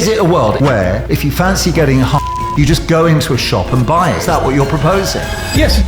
Is it a world where if you fancy getting high, you just go into a shop and buy it? Is that what you're proposing? Yes.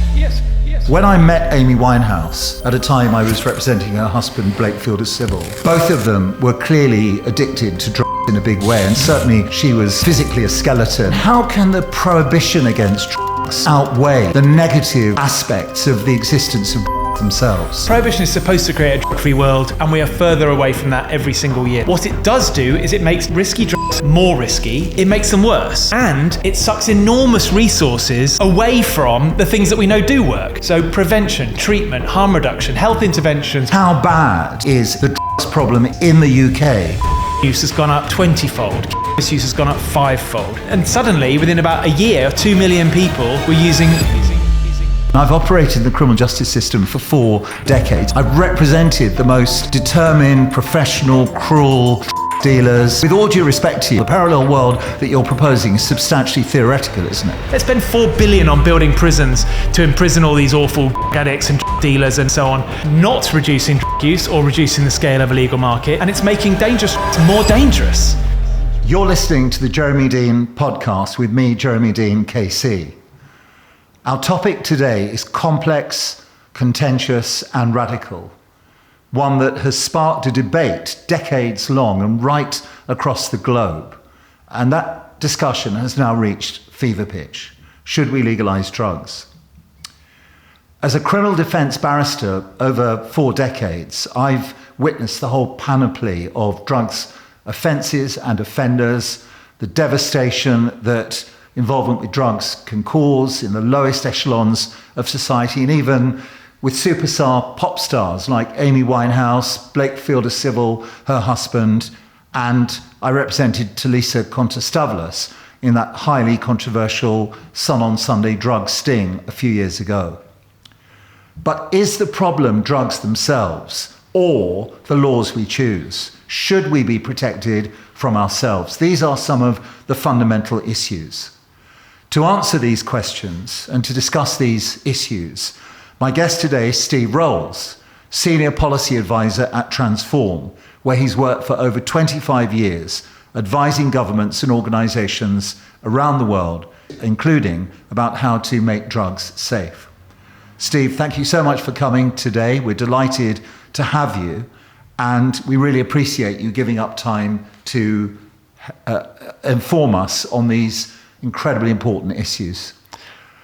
When I met Amy Winehouse, at a time I was representing her husband, Blake Fielder Civil, both of them were clearly addicted to drugs in a big way, and certainly she was physically a skeleton. How can the prohibition against drugs outweigh the negative aspects of the existence of drugs themselves? Prohibition is supposed to create a drug-free world, and we are further away from that every single year. What it does do is it makes risky drugs more risky, it makes them worse, and it sucks enormous resources away from the things that we know do work. So prevention, treatment, harm reduction, health interventions. How bad is the drugs problem in the UK? Use has gone up 20-fold. Cannabis use has gone up 5-fold. And suddenly, within about a year, 2 million people were using. I've operated in the criminal justice system for 4 decades. I've represented the most determined, professional, cruel dealers. With all due respect to you, the parallel world that you're proposing is substantially theoretical, isn't it? Let's spend $4 billion on building prisons to imprison all these awful addicts and dealers and so on, not reducing drug use or reducing the scale of illegal market, and it's making dangerous more dangerous. You're listening to the Jeremy Dein podcast with me, Jeremy Dein, KC. Our topic today is complex, contentious, and radical. One that has sparked a debate decades long and right across the globe. And that discussion has now reached fever pitch. Should we legalise drugs? As a criminal defence barrister over 4 decades, I've witnessed the whole panoply of drugs offences and offenders, the devastation that involvement with drugs can cause in the lowest echelons of society, and even with superstar pop stars like Amy Winehouse, Blake Fielder Civil, her husband, and I represented Talisa Contostavlos in that highly controversial Sun on Sunday drug sting a few years ago. But is the problem drugs themselves or the laws we choose? Should we be protected from ourselves? These are some of the fundamental issues. To answer these questions and to discuss these issues, my guest today is Steve Rowles, Senior Policy Advisor at Transform, where he's worked for over 25 years, advising governments and organisations around the world, including about how to make drugs safe. Steve, thank you so much for coming today. We're delighted to have you, and we really appreciate you giving up time to inform us on these incredibly important issues.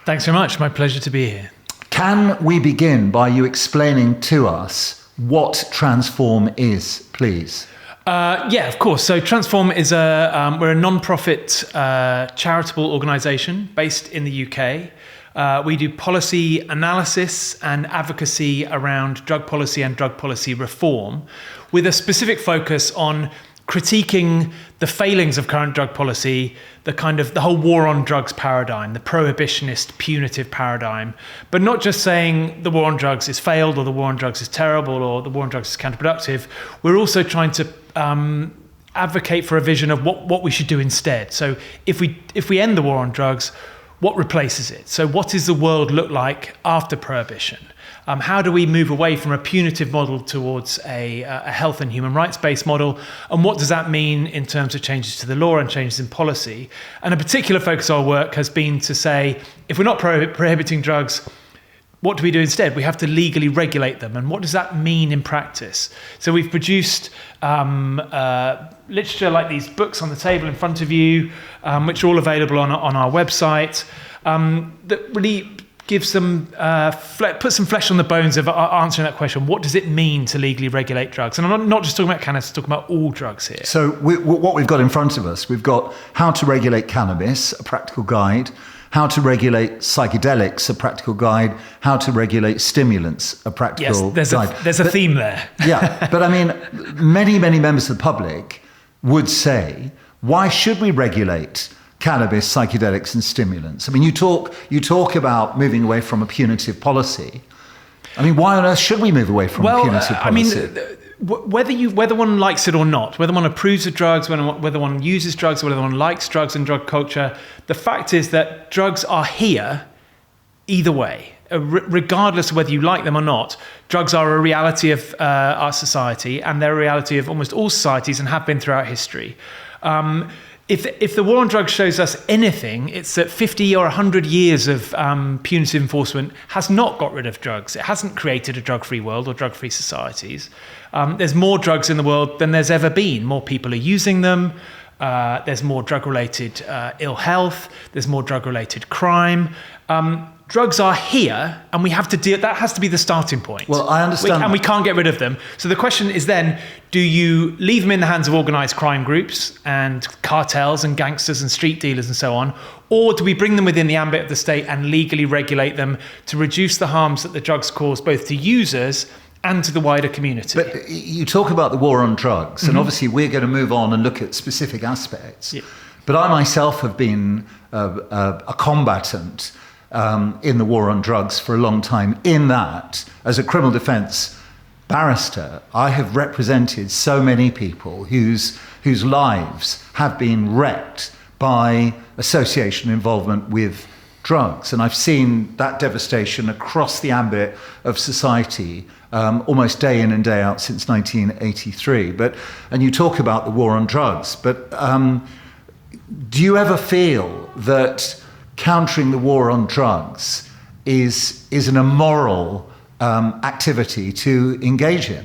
Thanks very much. My pleasure to be here. Can we begin by you explaining to us what Transform is, please? Yeah, of course. So Transform is we're a non-profit charitable organisation based in the UK. We do policy analysis and advocacy around drug policy and drug policy reform, with a specific focus on critiquing the failings of current drug policy, the whole war on drugs paradigm, the prohibitionist, punitive paradigm, but not just saying the war on drugs is failed or the war on drugs is terrible or the war on drugs is counterproductive. We're also trying to advocate for a vision of what we should do instead. So if we end the war on drugs, what replaces it? So what does the world look like after prohibition? How do we move away from a punitive model towards a health and human rights-based model? And what does that mean in terms of changes to the law and changes in policy? And a particular focus of our work has been to say, if we're not prohibiting drugs, what do we do instead? We have to legally regulate them. And what does that mean in practice? So we've produced literature like these books on the table in front of you, which are all available on our website, that really gives them, put some flesh on the bones of answering that question. What does it mean to legally regulate drugs? And I'm not just talking about cannabis, I'm talking about all drugs here. So what we've got in front of us, we've got how to regulate cannabis, a practical guide, how to regulate psychedelics, a practical guide, how to regulate stimulants, a practical guide. There's a theme there. Yeah, but I mean, many members of the public would say, why should we regulate cannabis, psychedelics, and stimulants? I mean, you talk about moving away from a punitive policy. I mean, why on earth should we move away from a punitive policy? I mean, whether one likes it or not, whether one approves of drugs, whether one uses drugs, whether one likes drugs and drug culture, the fact is that drugs are here either way. Regardless of whether you like them or not, drugs are a reality of our society, and they're a reality of almost all societies and have been throughout history. If the war on drugs shows us anything, it's that 50 or 100 years of punitive enforcement has not got rid of drugs. It hasn't created a drug-free world or drug-free societies. There's more drugs in the world than there's ever been. More people are using them. There's more drug-related ill health. There's more drug-related crime. Drugs are here, and we have to deal. That has to be the starting point. Well, I understand. And we can't get rid of them. So the question is then, do you leave them in the hands of organised crime groups and cartels and gangsters and street dealers and so on? Or do we bring them within the ambit of the state and legally regulate them to reduce the harms that the drugs cause both to users and to the wider community? But you talk about the war on drugs, and obviously we're going to move on and look at specific aspects. Yeah. But I myself have been a combatant in the war on drugs for a long time, in that, as a criminal defence barrister, I have represented so many people whose lives have been wrecked by association involvement with drugs. And I've seen that devastation across the ambit of society almost day in and day out since 1983. And you talk about the war on drugs, but do you ever feel that countering the war on drugs is an immoral activity to engage in?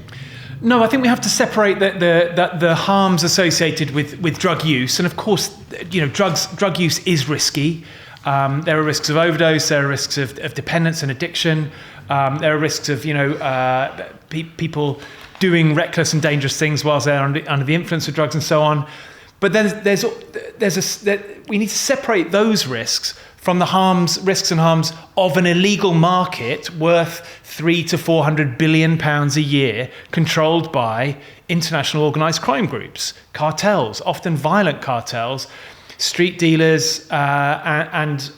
No, I think we have to separate the harms associated with drug use, and of course, drug use is risky. There are risks of overdose. There are risks of dependence and addiction. There are risks of people doing reckless and dangerous things whilst they're under the influence of drugs and so on. But then we need to separate those risks from the risks and harms of an illegal market worth £300 to £400 billion a year, controlled by international organised crime groups, cartels, often violent cartels, street dealers, and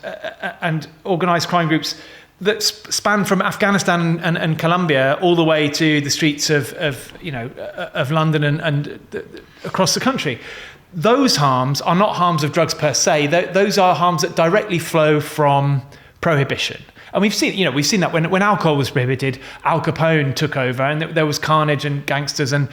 organised crime groups that span from Afghanistan and Colombia all the way to the streets of London and across the country. Those harms are not harms of drugs per se. Those are harms that directly flow from prohibition. And we've seen that when alcohol was prohibited, Al Capone took over, and there was carnage and gangsters and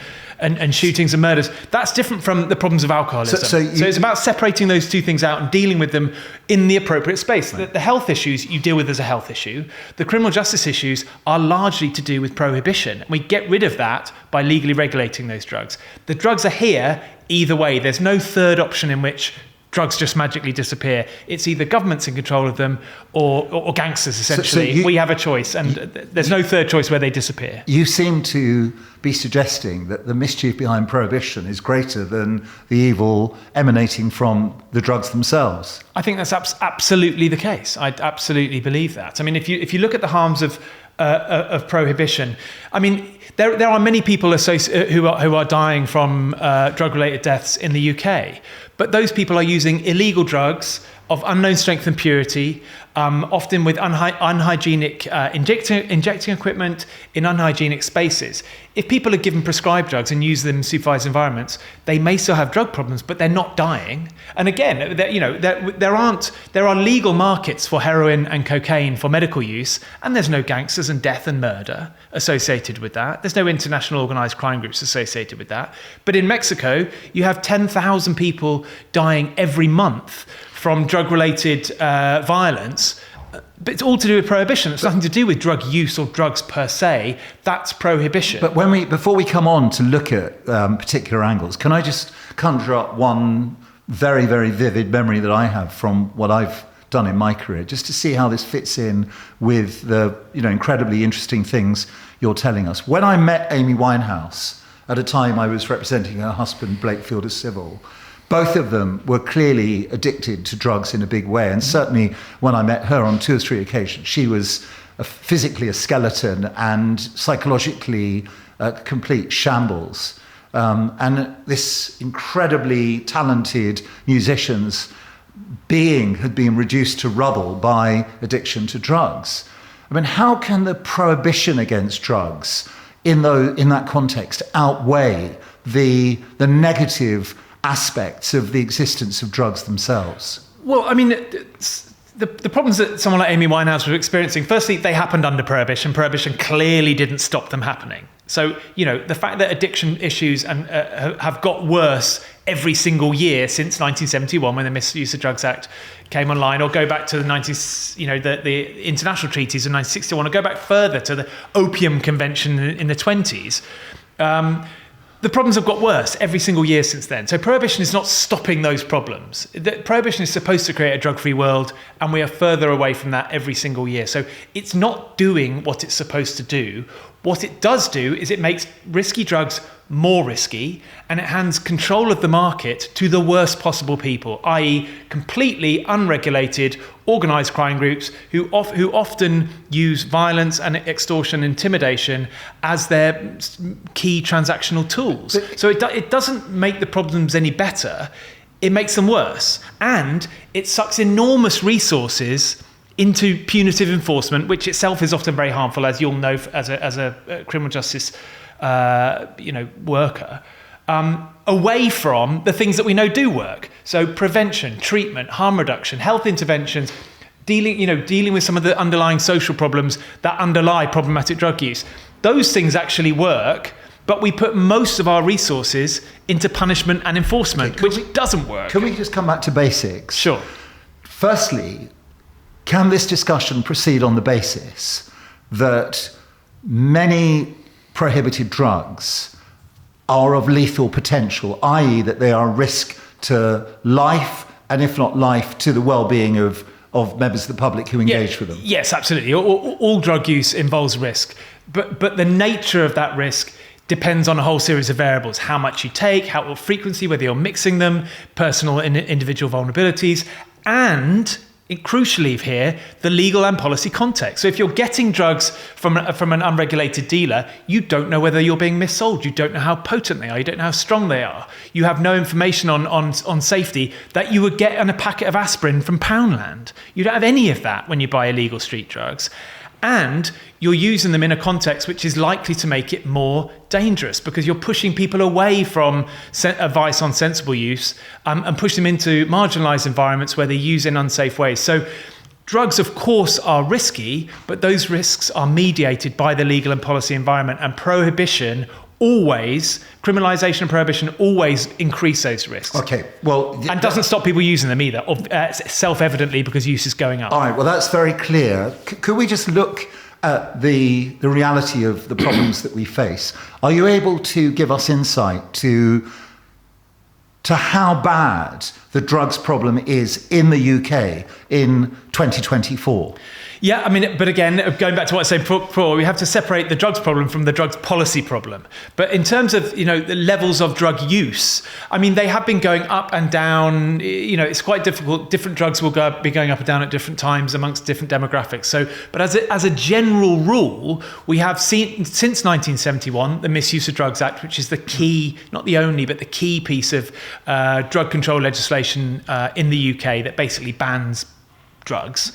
shootings and murders. That's different from the problems of alcoholism. So it's about separating those two things out and dealing with them in the appropriate space. Right. The health issues you deal with as a health issue. The criminal justice issues are largely to do with prohibition. We get rid of that by legally regulating those drugs. The drugs are here either way. There's no third option in which drugs just magically disappear. It's either governments in control of them or gangsters, essentially. We have a choice, and there's no third choice where they disappear. You seem to be suggesting that the mischief behind prohibition is greater than the evil emanating from the drugs themselves. I think that's absolutely the case. I absolutely believe that. I mean, if you look at the harms of prohibition, I mean, there are many people who are dying from drug-related deaths in the UK, but those people are using illegal drugs of unknown strength and purity, often with unhygienic injecting equipment in unhygienic spaces. If people are given prescribed drugs and use them in supervised environments, they may still have drug problems, but they're not dying. And again, there are legal markets for heroin and cocaine for medical use, and there's no gangsters and death and murder associated with that. There's no international organised crime groups associated with that. But in Mexico, you have 10,000 people dying every month from drug-related violence, but it's all to do with prohibition. It's nothing to do with drug use or drugs per se. That's prohibition. But before we come on to look at particular angles, can I just conjure up one very, very vivid memory that I have from what I've done in my career, just to see how this fits in with the incredibly interesting things you're telling us. When I met Amy Winehouse, at a time I was representing her husband, Blake Fielder Civil, both of them were clearly addicted to drugs in a big way. And certainly when I met her on 2 or 3 occasions, she was physically a skeleton and psychologically a complete shambles. And this incredibly talented musician's being had been reduced to rubble by addiction to drugs. I mean, how can the prohibition against drugs in that context outweigh the negative aspects of the existence of drugs themselves? Well, I mean, the problems that someone like Amy Winehouse was experiencing, firstly, they happened under prohibition. Prohibition clearly didn't stop them happening. So, the fact that addiction issues have got worse every single year since 1971 when the Misuse of Drugs Act came online, or go back to the international treaties in 1961, or go back further to the Opium Convention in the 20s. The problems have got worse every single year since then. So prohibition is not stopping those problems. Prohibition is supposed to create a drug-free world, and we are further away from that every single year. So it's not doing what it's supposed to do. What it does do is it makes risky drugs more risky, and it hands control of the market to the worst possible people, i.e. completely unregulated, organised crime groups who often use violence and extortion, intimidation as their key transactional tools. So it doesn't make the problems any better, it makes them worse. And it sucks enormous resources into punitive enforcement, which itself is often very harmful, as you'll know as a criminal justice worker, away from the things that we know do work. So prevention, treatment, harm reduction, health interventions, dealing with some of the underlying social problems that underlie problematic drug use. Those things actually work, but we put most of our resources into punishment and enforcement, which doesn't work. Can we just come back to basics? Sure. Firstly, can this discussion proceed on the basis that many prohibited drugs are of lethal potential, i.e. that they are a risk to life, and if not life, to the well-being of members of the public who engage with them? Yes, absolutely. All drug use involves risk, but the nature of that risk depends on a whole series of variables: how much you take, what frequency, whether you're mixing them, personal and individual vulnerabilities, and crucially here, the legal and policy context. So if you're getting drugs from an unregulated dealer, you don't know whether you're being missold. You don't know how potent they are. You don't know how strong they are. You have no information on safety that you would get on a packet of aspirin from Poundland. You don't have any of that when you buy illegal street drugs. And you're using them in a context which is likely to make it more dangerous, because you're pushing people away from advice on sensible use and push them into marginalised environments where they use in unsafe ways. So drugs, of course, are risky, but those risks are mediated by the legal and policy environment, and criminalisation and prohibition always increase those risks. Okay, well... And doesn't stop people using them either, self-evidently, because use is going up. All right, well, that's very clear. Could we just look at the reality of the problems that we face? Are you able to give us insight to how bad the drugs problem is in the UK in 2024? Yeah, I mean, but again, going back to what I said before, we have to separate the drugs problem from the drugs policy problem. But in terms of, the levels of drug use, I mean, they have been going up and down. It's quite difficult. Different drugs will be going up and down at different times amongst different demographics. So, but as a general rule, we have seen since 1971 the Misuse of Drugs Act, which is the key, not the only, but the key piece of drug control legislation in the UK that basically bans drugs.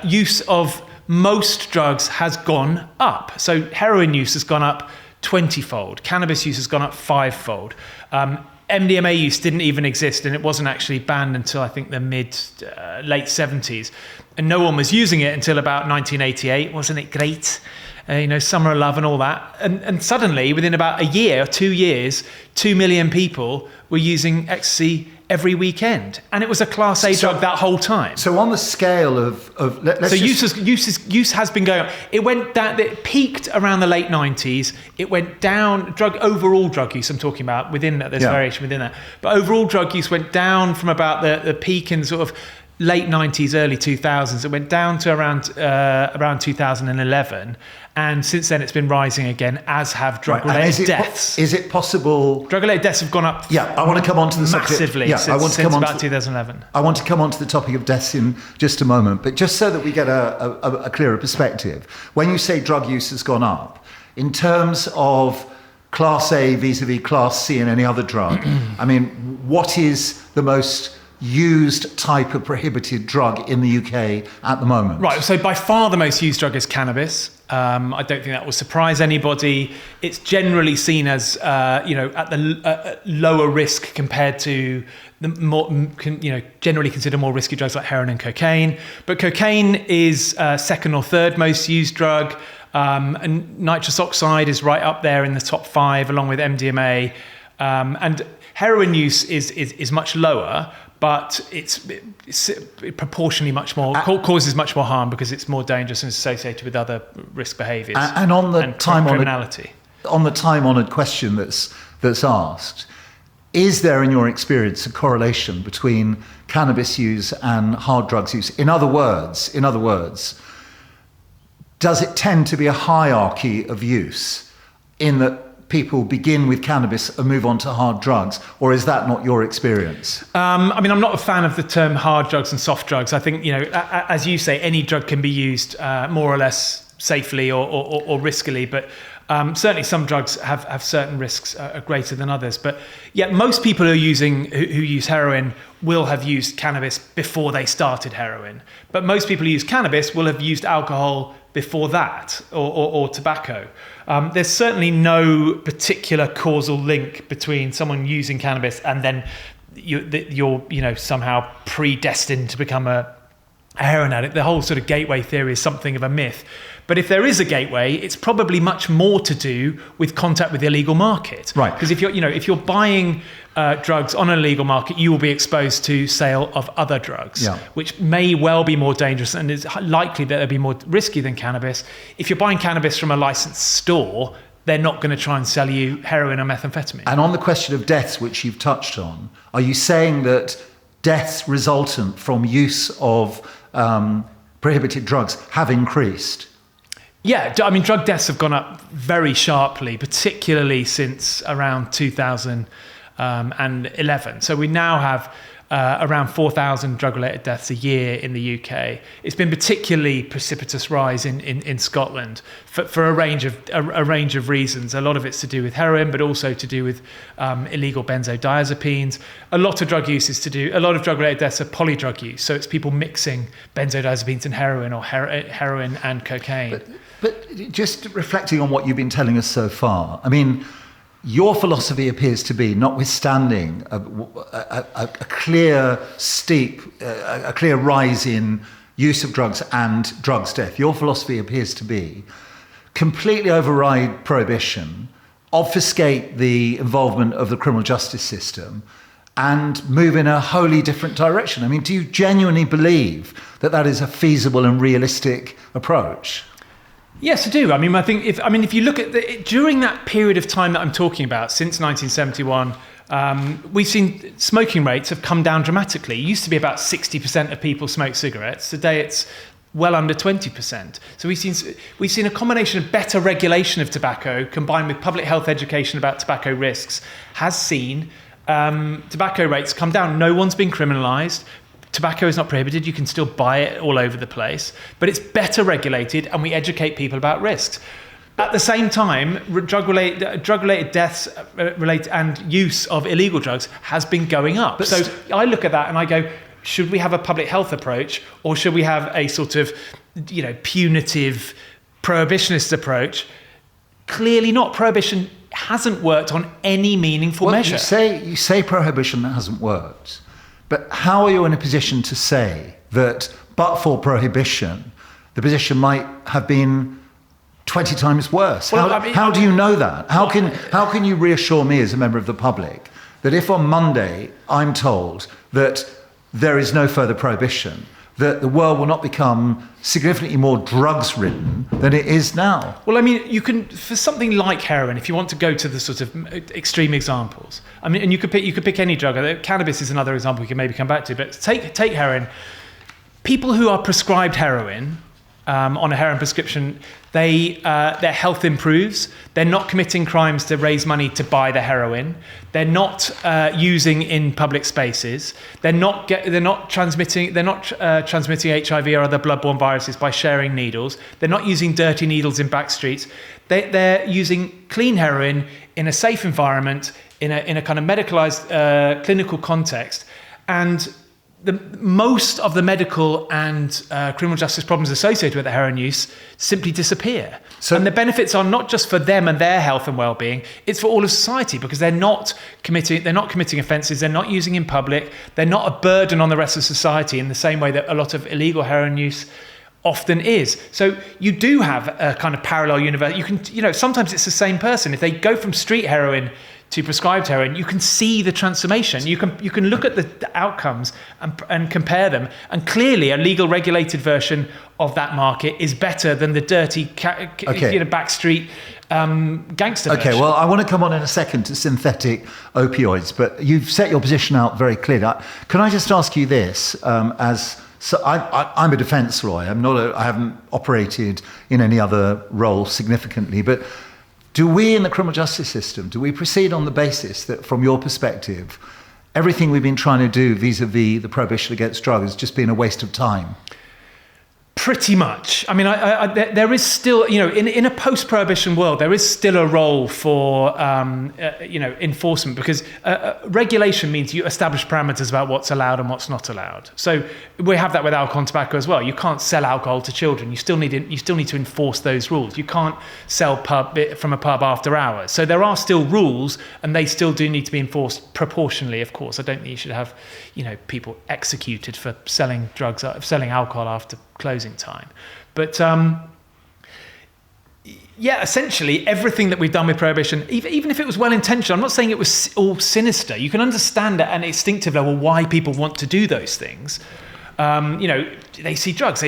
Use of most drugs has gone up. So heroin use has gone up 20-fold. Cannabis use has gone up 5-fold. MDMA use didn't even exist, and it wasn't actually banned until I think the late 70s. And no one was using it until about 1988. Wasn't it great? Summer of Love and all that. And suddenly, within about a year or 2 years, 2 million people were using ecstasy every weekend, and it was a Class A drug that whole time. So on the scale of use has been going up. It went down. It peaked around the late 90s. It went down. Overall drug use. I'm talking about within that. There's variation within that, but overall drug use went down from about the peak in sort of late 90s, early 2000s. It went down to around 2011. And since then, it's been rising again, as have drug-related deaths. Is it possible? Drug-related deaths have gone up. Yeah, I want to come on to the massively subject. Yeah, since about 2011. I want to come on to the topic of deaths in just a moment, but just so that we get a clearer perspective, when you say drug use has gone up, in terms of Class A vis-a-vis Class C and any other drug, I mean, what is the most used type of prohibited drug in the UK at the moment? Right, so by far the most used drug is cannabis. I don't think that will surprise anybody. It's generally seen as, at the lower risk compared to the more, generally considered more risky drugs like heroin and cocaine. But cocaine is second or third most used drug. And nitrous oxide is right up there in the top 5, along with MDMA. And Heroin use is much lower, but it's proportionally much more, causes much more harm because it's more dangerous and is associated with other risk behaviours and on the criminality. On the time-honoured question that's asked, is there, in your experience, a correlation between cannabis use and hard drugs use? In other words, does it tend to be a hierarchy of use in that people begin with cannabis and move on to hard drugs, or is that not your experience? I mean, I'm not a fan of the term hard drugs and soft drugs. I think, as you say, any drug can be used more or less safely or riskily, but certainly some drugs have certain risks greater than others. But yet most people who use heroin will have used cannabis before they started heroin. But most people who use cannabis will have used alcohol before that, or tobacco. There's certainly no particular causal link between someone using cannabis and then you're somehow predestined to become a heroin addict. The whole sort of gateway theory is something of a myth. But if there is a gateway, it's probably much more to do with contact with the illegal market. Right. Because if you're buying drugs on an illegal market, you will be exposed to sale of other drugs, which may well be more dangerous and is likely that they'll be more risky than cannabis. If you're buying cannabis from a licensed store, they're not going to try and sell you heroin or methamphetamine. And on the question of deaths, which you've touched on, are you saying that deaths resultant from use of prohibited drugs have increased? Yeah, I mean, drug deaths have gone up very sharply, particularly since around 2011. So we now have around 4,000 drug-related deaths a year in the UK. It's been particularly precipitous rise in Scotland for a range of reasons. A lot of it's to do with heroin, but also to do with illegal benzodiazepines. A lot of drug-related deaths are polydrug use. So it's people mixing benzodiazepines and heroin, or heroin and cocaine. But just reflecting on what you've been telling us so far, I mean, your philosophy appears to be, notwithstanding a clear rise in use of drugs and drugs death, your philosophy appears to be completely override prohibition, obfuscate the involvement of the criminal justice system, and move in a wholly different direction. I mean, do you genuinely believe that is a feasible and realistic approach? Yes, I do. I mean, if you look at during that period of time that I'm talking about, since 1971, we've seen smoking rates have come down dramatically. It used to be about 60% of people smoke cigarettes. Today, it's well under 20%. So we've seen a combination of better regulation of tobacco combined with public health education about tobacco risks has seen tobacco rates come down. No one's been criminalised. Tobacco is not prohibited. You can still buy it all over the place, but it's better regulated and we educate people about risks. At the same time, drug-related deaths and use of illegal drugs has been going up. So I look at that and I go, should we have a public health approach, or should we have a sort of, punitive prohibitionist approach? Clearly not. Prohibition hasn't worked on any meaningful measure. You say prohibition hasn't worked. But how are you in a position to say that, but for prohibition, the position might have been 20 times worse? Well, how do you know that? How can you reassure me as a member of the public that if on Monday I'm told that there is no further prohibition, that the world will not become significantly more drugs-ridden than it is now? Well, I mean, you can, for something like heroin, if you want to go to the sort of extreme examples, I mean, and you could pick any drug. Cannabis is another example we can maybe come back to, but take heroin. People who are prescribed heroin on a heroin prescription, their health improves. They're not committing crimes to raise money to buy the heroin. They're not using in public spaces. They're not transmitting HIV or other bloodborne viruses by sharing needles. They're not using dirty needles in back streets. They're using clean heroin in a safe environment, in a kind of medicalized clinical context, and most of the medical and criminal justice problems associated with the heroin use simply disappear. And the benefits are not just for them and their health and well-being, it's for all of society, because they're not committing offences, they're not using in public, they're not a burden on the rest of society in the same way that a lot of illegal heroin use often is. So you do have a kind of parallel universe. You can, sometimes it's the same person. If they go from street heroin to prescribed heroin, you can see the transformation. You can look at the outcomes and compare them. And clearly, a legal regulated version of that market is better than the dirty backstreet gangster version. Okay, well, I want to come on in a second to synthetic opioids, but you've set your position out very clearly. Can I just ask you this? I'm a defence lawyer. I haven't operated in any other role significantly, but do we in the criminal justice system, do we proceed on the basis that, from your perspective, everything we've been trying to do vis-a-vis the prohibition against drugs has just been a waste of time? Pretty much. I mean, there is still, in a post-prohibition world, there is still a role for, enforcement, because regulation means you establish parameters about what's allowed and what's not allowed. So we have that with alcohol and tobacco as well. You can't sell alcohol to children. You still need to enforce those rules. You can't sell from a pub after hours. So there are still rules, and they still do need to be enforced proportionally. Of course, I don't think you should have, people executed for selling alcohol after closing time. But essentially everything that we've done with prohibition, even if it was well-intentioned, I'm not saying it was all sinister. You can understand at an instinctive level why people want to do those things. They see drugs,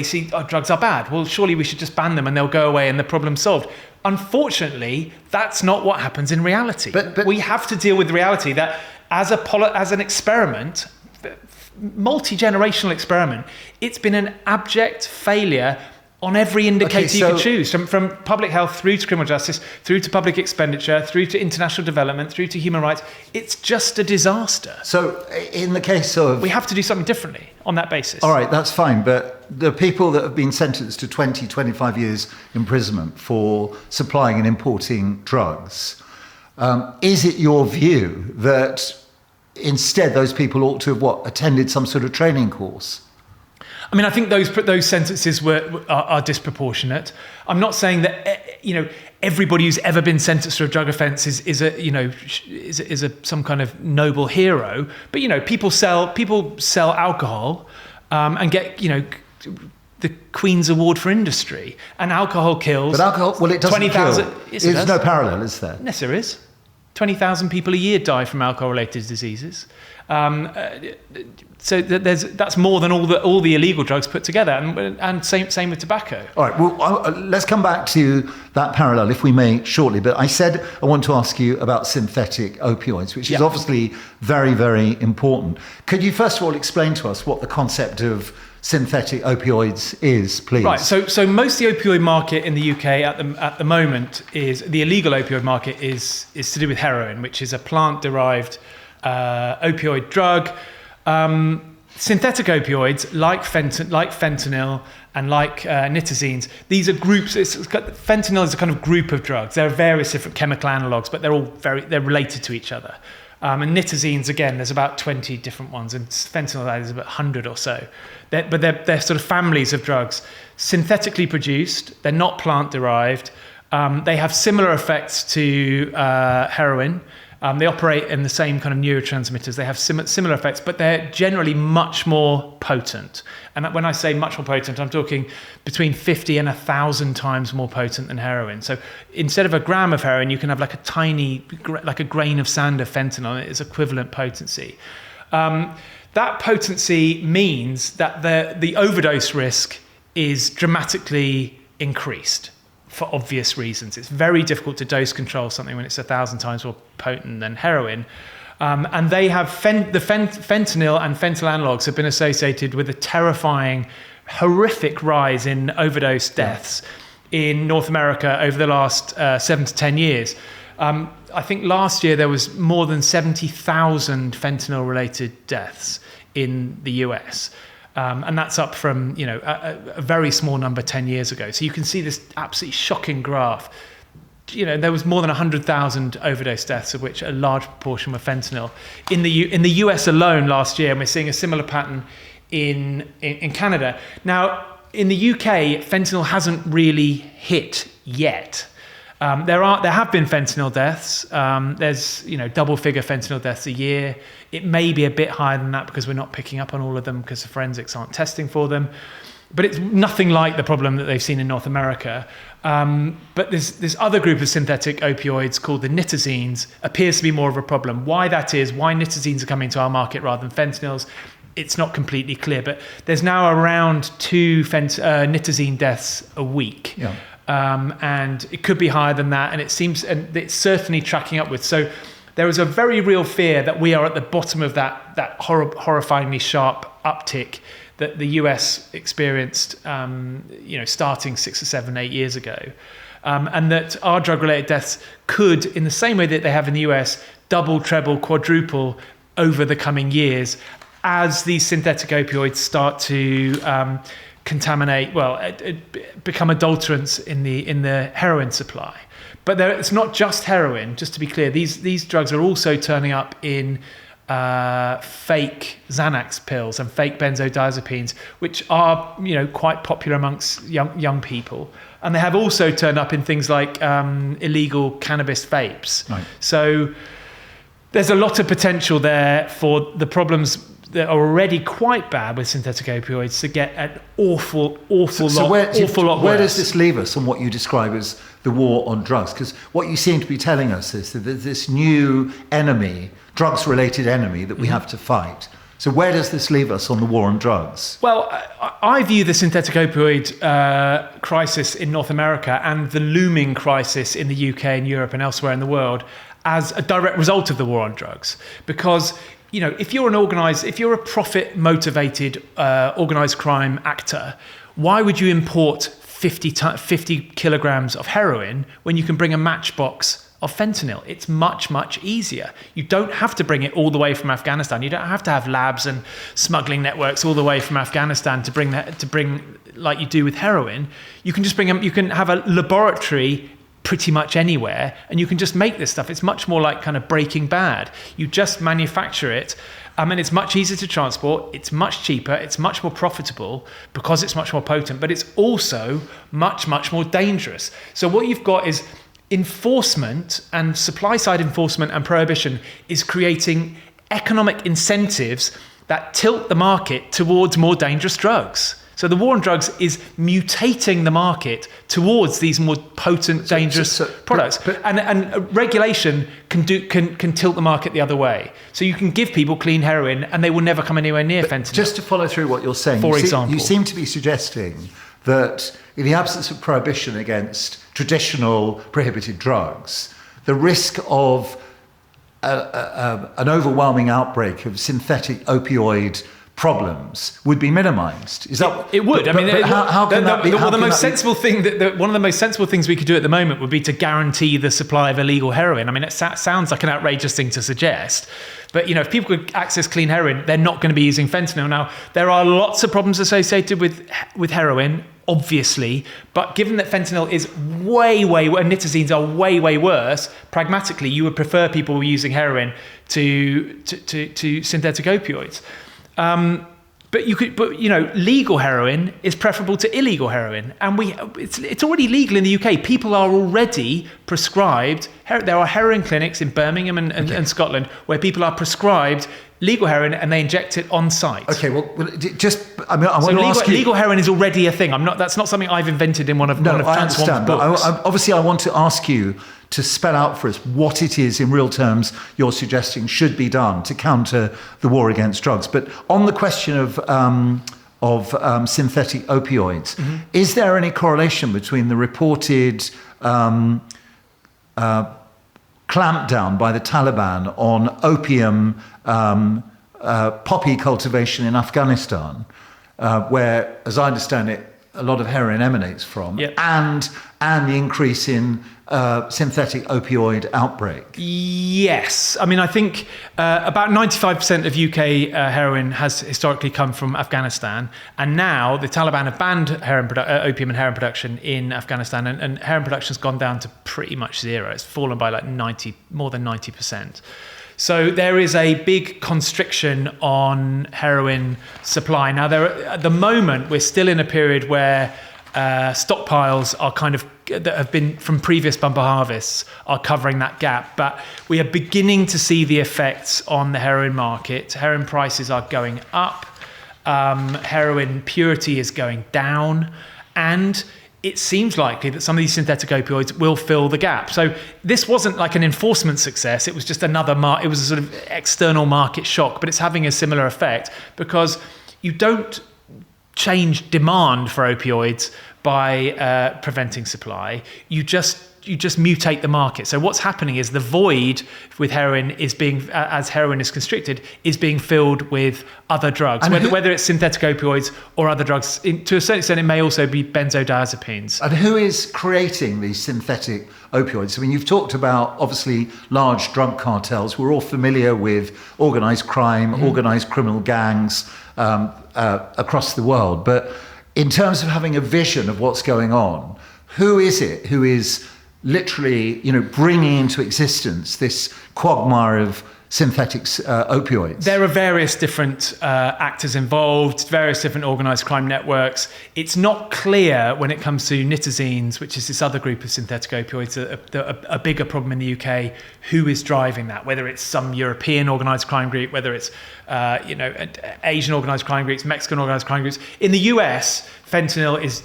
drugs are bad. Well, surely we should just ban them and they'll go away and the problem's solved. Unfortunately, that's not what happens in reality. But we have to deal with the reality that as an experiment, multi-generational experiment, it's been an abject failure on every indicator you could choose, from public health through to criminal justice, through to public expenditure, through to international development, through to human rights. It's just a disaster. So in the case of... We have to do something differently on that basis. All right, that's fine, but the people that have been sentenced to 20, 25 years imprisonment for supplying and importing drugs, is it your view that instead those people ought to have attended some sort of training course? I mean, I think those sentences are disproportionate. I'm not saying that everybody who's ever been sentenced for a drug offence is some kind of noble hero. But people sell alcohol and get the Queen's Award for Industry, and alcohol kills. But alcohol, it doesn't 20,000. Yes, there's no parallel, is there? Yes, there is. 20,000 people a year die from alcohol-related diseases. So that's more than all the illegal drugs put together, and same with tobacco. All right, well, let's come back to that parallel, if we may, shortly. But I said I want to ask you about synthetic opioids, which is obviously very, very important. Could you first of all explain to us what the concept of synthetic opioids is, please? Right, so most of the opioid market in the UK at the moment is, the illegal opioid market is to do with heroin, which is a plant-derived opioid drug. Synthetic opioids like fentanyl and like nitazines, these are groups. Fentanyl is a kind of group of drugs. There are various different chemical analogues, but they're related to each other. And nitazines, again, there's about 20 different ones, and fentanyl, there's about 100 or so. They're sort of families of drugs, synthetically produced. They're not plant-derived. They have similar effects to heroin. They operate in the same kind of neurotransmitters. They have similar effects, but they're generally much more potent. And when I say much more potent, I'm talking between 50 and 1,000 times more potent than heroin. So instead of a gram of heroin, you can have like a grain of sand of fentanyl. It's equivalent potency. That potency means that the overdose risk is dramatically increased. For obvious reasons. It's very difficult to dose control something when it's 1,000 times more potent than heroin. And they have the fentanyl and fentanyl analogues have been associated with a terrifying, horrific rise in overdose deaths in North America over the last 7 to 10 years. I think last year there was more than 70,000 fentanyl-related deaths in the US. And that's up from a very small number 10 years ago. So you can see this absolutely shocking graph. There was more than 100,000 overdose deaths, of which a large proportion were fentanyl. In the US alone last year, and we're seeing a similar pattern in Canada. Now, in the UK, fentanyl hasn't really hit yet. There have been fentanyl deaths. There's double-figure fentanyl deaths a year. It may be a bit higher than that because we're not picking up on all of them because the forensics aren't testing for them. but it's nothing like the problem that they've seen in North America. But this other group of synthetic opioids called the nitazines appears to be more of a problem. Why that is, why nitazines are coming to our market rather than fentanyls, it's not completely clear. But there's now around 2 nitazine deaths a week. Yeah. And it could be higher than that. And it's certainly tracking upwards. So there is a very real fear that we are at the bottom of that horrifyingly sharp uptick that the US experienced, starting 6 or 7, 8 years ago. And that our drug-related deaths could, in the same way that they have in the US, double, treble, quadruple over the coming years as these synthetic opioids start to contaminate, become adulterants in the heroin supply. But it's not just heroin, just to be clear. These drugs are also turning up in fake Xanax pills and fake benzodiazepines, which are quite popular amongst young people. And they have also turned up in things like illegal cannabis vapes. Right. So there's a lot of potential there for the problems that are already quite bad with synthetic opioids to get an awful lot worse. Where does this leave us on what you describe as the war on drugs? Because what you seem to be telling us is that there's this new enemy, drugs-related enemy, that we have to fight. So where does this leave us on the war on drugs? Well, I view the synthetic opioid crisis in North America and the looming crisis in the UK and Europe and elsewhere in the world as a direct result of the war on drugs. Because if you're a profit-motivated organised crime actor, why would you import 50 kilograms of heroin when you can bring a matchbox of fentanyl? It's much, much easier. You don't have to bring it all the way from Afghanistan. You don't have to have labs and smuggling networks all the way from Afghanistan to bring like you do with heroin. You can just you can have a laboratory pretty much anywhere, and you can just make this stuff. It's much more like kind of Breaking Bad. You just manufacture it, and it's much easier to transport, it's much cheaper, it's much more profitable because it's much more potent, but it's also much, much more dangerous. So what you've got is enforcement, and supply-side enforcement and prohibition is creating economic incentives that tilt the market towards more dangerous drugs. So the war on drugs is mutating the market towards these more potent, dangerous products. And regulation can tilt the market the other way. So you can give people clean heroin and they will never come anywhere near fentanyl. Just to follow through what you're saying, you seem to be suggesting that in the absence of prohibition against traditional prohibited drugs, the risk of an overwhelming outbreak of synthetic opioid problems would be minimized. Is that it would? How can that be? One of the most sensible things we could do at the moment would be to guarantee the supply of illegal heroin. I mean, it sounds like an outrageous thing to suggest, but if people could access clean heroin, they're not going to be using fentanyl. Now, there are lots of problems associated with heroin, obviously, but given that fentanyl is way, and nitazines are way, way worse, pragmatically, you would prefer people using heroin to synthetic opioids. But legal heroin is preferable to illegal heroin, and it's already legal in the UK. People are already prescribed. There are heroin clinics in Birmingham and Scotland where people are prescribed legal heroin and they inject it on site. Okay, well, I want to ask you. Legal heroin is already a thing. That's not something I've invented in one of Transform's books. Obviously, I want to ask you to spell out for us what it is in real terms you're suggesting should be done to counter the war against drugs. But on the question of synthetic opioids, is there any correlation between the reported clampdown by the Taliban on opium poppy cultivation in Afghanistan, where, as I understand it, a lot of heroin emanates from, and the increase in synthetic opioid outbreak? Yes. I mean, I think about 95% of UK heroin has historically come from Afghanistan, and now the Taliban have banned opium and heroin production in Afghanistan, and heroin production has gone down to pretty much zero. It's fallen by more than 90%. So there is a big constriction on heroin supply. Now, at the moment, we're still in a period where stockpiles are that have been from previous bumper harvests are covering that gap. But we are beginning to see the effects on the heroin market. Heroin prices are going up. heroin purity is going down, and it seems likely that some of these synthetic opioids will fill the gap. So this wasn't like an enforcement success. It was just it was a sort of external market shock, but it's having a similar effect because you don't change demand for opioids by preventing supply. You just mutate the market. So what's happening is the void with heroin is being, as heroin is constricted, is being filled with other drugs, whether it's synthetic opioids or other drugs. To a certain extent, it may also be benzodiazepines. And who is creating these synthetic opioids? I mean, you've talked about, obviously, large drug cartels. We're all familiar with organised crime, organised criminal gangs across the world. But in terms of having a vision of what's going on, who is it who is literally, bringing into existence this quagmire of synthetic opioids? There are various different actors involved, various different organised crime networks. It's not clear when it comes to nitazines, which is this other group of synthetic opioids, a bigger problem in the UK, who is driving that, whether it's some European organised crime group, whether it's Asian organised crime groups, Mexican organised crime groups. In the US, fentanyl is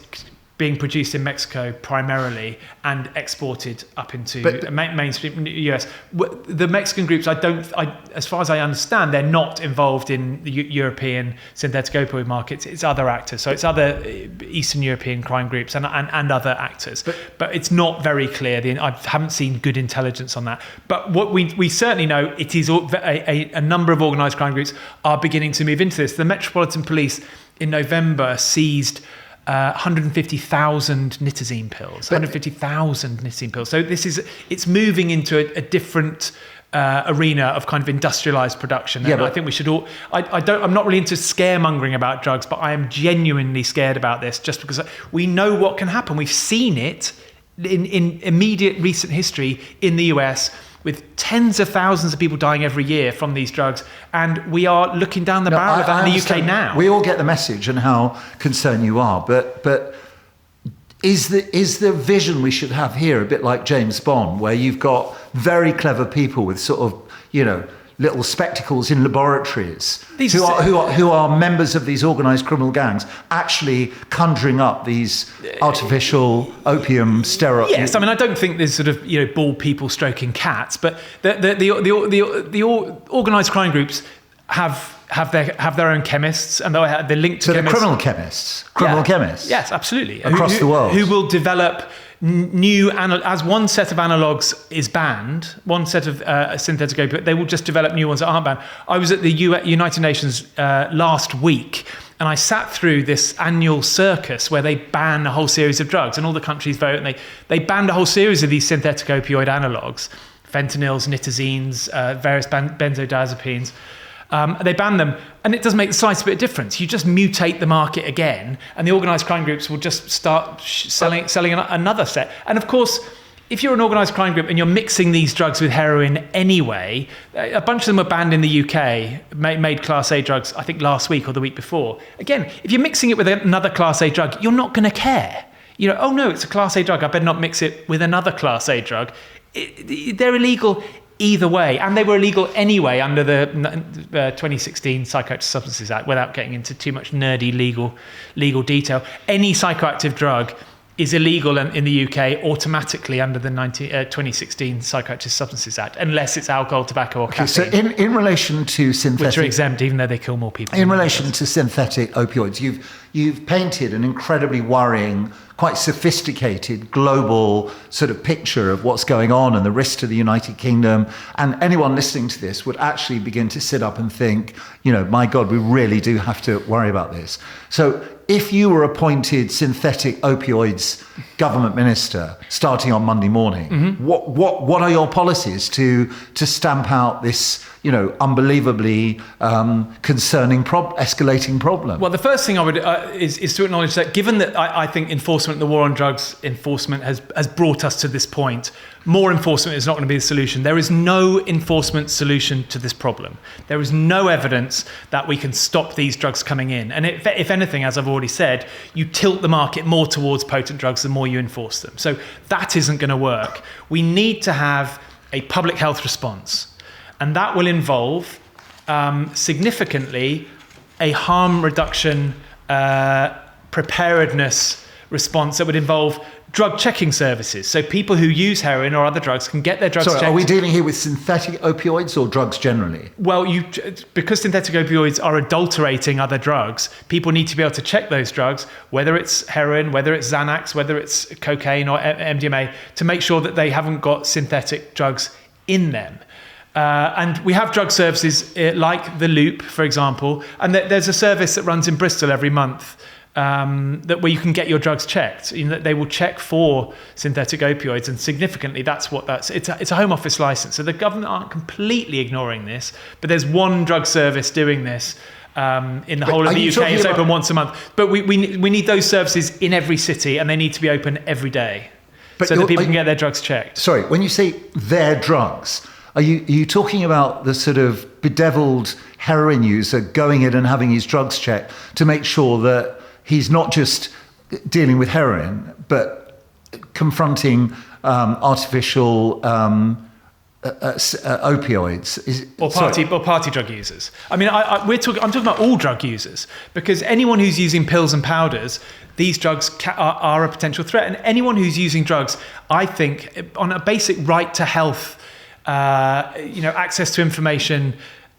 being produced in Mexico primarily and exported up into mainstream US. The Mexican groups, as far as I understand, they're not involved in the European synthetic opioid markets. It's other actors. So it's other Eastern European crime groups and other actors. But it's not very clear. I haven't seen good intelligence on that. But what we certainly know, it is a number of organised crime groups are beginning to move into this. The Metropolitan Police in November seized 150,000 nitazine pills. 150,000 nitazine pills. So it's moving into a different arena of kind of industrialized production. And I think we should all. I'm not really into scaremongering about drugs, but I am genuinely scared about this, just because we know what can happen. We've seen it in immediate recent history in the US, with tens of thousands of people dying every year from these drugs. And we are looking down the barrel of that in the UK now. We all get the message and how concerned you are, but is the vision we should have here a bit like James Bond, where you've got very clever people with sort of, little spectacles in laboratories who are members of these organised criminal gangs, actually conjuring up these artificial opium steroids? Yes, I mean, I don't think there's sort of bald people stroking cats, but the organised crime groups have their own chemists, and they're linked to so chemists. Criminal chemists. Yes, absolutely. Across the world, who will develop new as one set of analogues is banned, one set of synthetic opioid, they will just develop new ones that aren't banned. I was at the United Nations last week, and I sat through this annual circus where they ban a whole series of drugs, and all the countries vote, and they banned a whole series of these synthetic opioid analogues, fentanyls, nitazines, various benzodiazepines. They ban them, and it doesn't make the slightest bit of difference. You just mutate the market again, and the organised crime groups will just start selling another set. And of course, if you're an organised crime group and you're mixing these drugs with heroin anyway, a bunch of them were banned in the UK, made Class A drugs, I think last week or the week before. Again, if you're mixing it with another Class A drug, you're not going to care. Oh no, it's a Class A drug, I better not mix it with another Class A drug. They're illegal either way, and they were illegal anyway under the 2016 Psychoactive Substances Act, without getting into too much nerdy legal detail. Any psychoactive drug is illegal in the UK automatically under the 2016 Psychoactive Substances Act, unless it's alcohol, tobacco, or caffeine. So in relation to synthetic... Which are exempt, even though they kill more people. In relation to synthetic opioids, you've painted an incredibly worrying, quite sophisticated global sort of picture of what's going on and the risk to the United Kingdom. And anyone listening to this would actually begin to sit up and think, my God, we really do have to worry about this. So if you were appointed synthetic opioids government minister starting on Monday morning, what are your policies to stamp out this, unbelievably concerning escalating problem? Well, the first thing I would is to acknowledge that, given that I think enforcement, the war on drugs enforcement has brought us to this point, more enforcement is not going to be the solution. There is no enforcement solution to this problem. There is no evidence that we can stop these drugs coming in. And if anything, as I've already said, you tilt the market more towards potent drugs the more you enforce them. So that isn't going to work. We need to have a public health response. And that will involve significantly a harm reduction preparedness response that would involve drug checking services. So people who use heroin or other drugs can get their drugs checked. Are we dealing here with synthetic opioids or drugs generally? Well, because synthetic opioids are adulterating other drugs, people need to be able to check those drugs, whether it's heroin, whether it's Xanax, whether it's cocaine or MDMA, to make sure that they haven't got synthetic drugs in them. And we have drug services like The Loop, for example, and there's a service that runs in Bristol every month where you can get your drugs checked. They will check for synthetic opioids, and significantly, it's a Home Office license. So the government aren't completely ignoring this, but there's one drug service doing this in the whole of the UK. It's open once a month, but we need those services in every city, and they need to be open every day, so that people can get their drugs checked. Sorry, when you say their drugs, are you talking about the sort of bedeviled heroin user going in and having his drugs checked to make sure that he's not just dealing with heroin, but confronting artificial opioids or party drug users? I mean, I'm talking about all drug users, because anyone who's using pills and powders, these drugs are a potential threat. And anyone who's using drugs, I think, on a basic right to health, access to information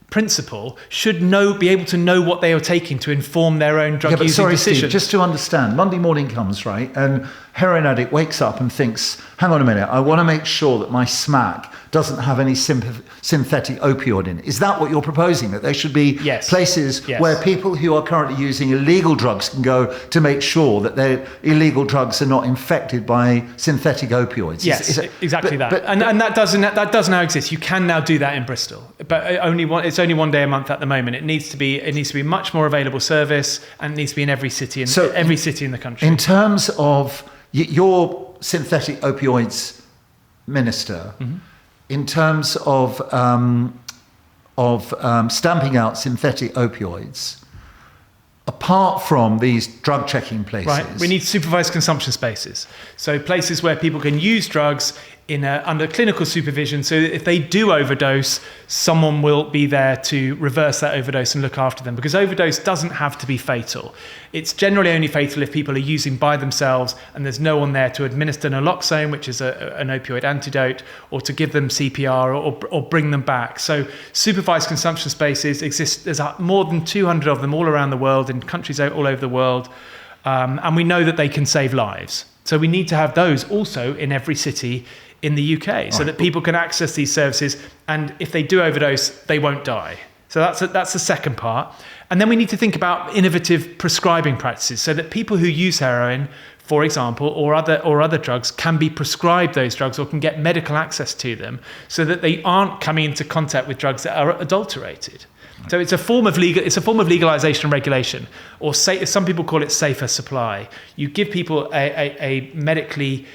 principle, should be able to know what they are taking to inform their own drug using decisions. Steve, just to understand, Monday morning comes, right, and heroin addict wakes up and thinks, hang on a minute, I want to make sure that my smack doesn't have any synthetic opioid in it. Is that what you're proposing? That there should be places where people who are currently using illegal drugs can go to make sure that their illegal drugs are not infected by synthetic opioids? Yes, exactly that. And that does now exist. You can now do that in Bristol, but it's only one day a month at the moment. It needs to be much more available service, and it needs to be in every city in the country. In terms of your synthetic opioids minister, in terms of stamping out synthetic opioids, apart from these drug checking places, right, we need supervised consumption spaces. So places where people can use drugs under clinical supervision, so that if they do overdose, someone will be there to reverse that overdose and look after them. Because overdose doesn't have to be fatal. It's generally only fatal if people are using by themselves and there's no one there to administer naloxone, which is an opioid antidote, or to give them CPR or bring them back. So supervised consumption spaces exist. There's more than 200 of them all around the world, in countries all over the world. And we know that they can save lives. So we need to have those also in every city in the UK, so that people can access these services, and if they do overdose, they won't die. So that's the second part. And then we need to think about innovative prescribing practices, so that people who use heroin, for example, or other drugs, can be prescribed those drugs or can get medical access to them, so that they aren't coming into contact with drugs that are adulterated. So it's a form of legalisation and regulation, or some people call it safer supply. You give people a medically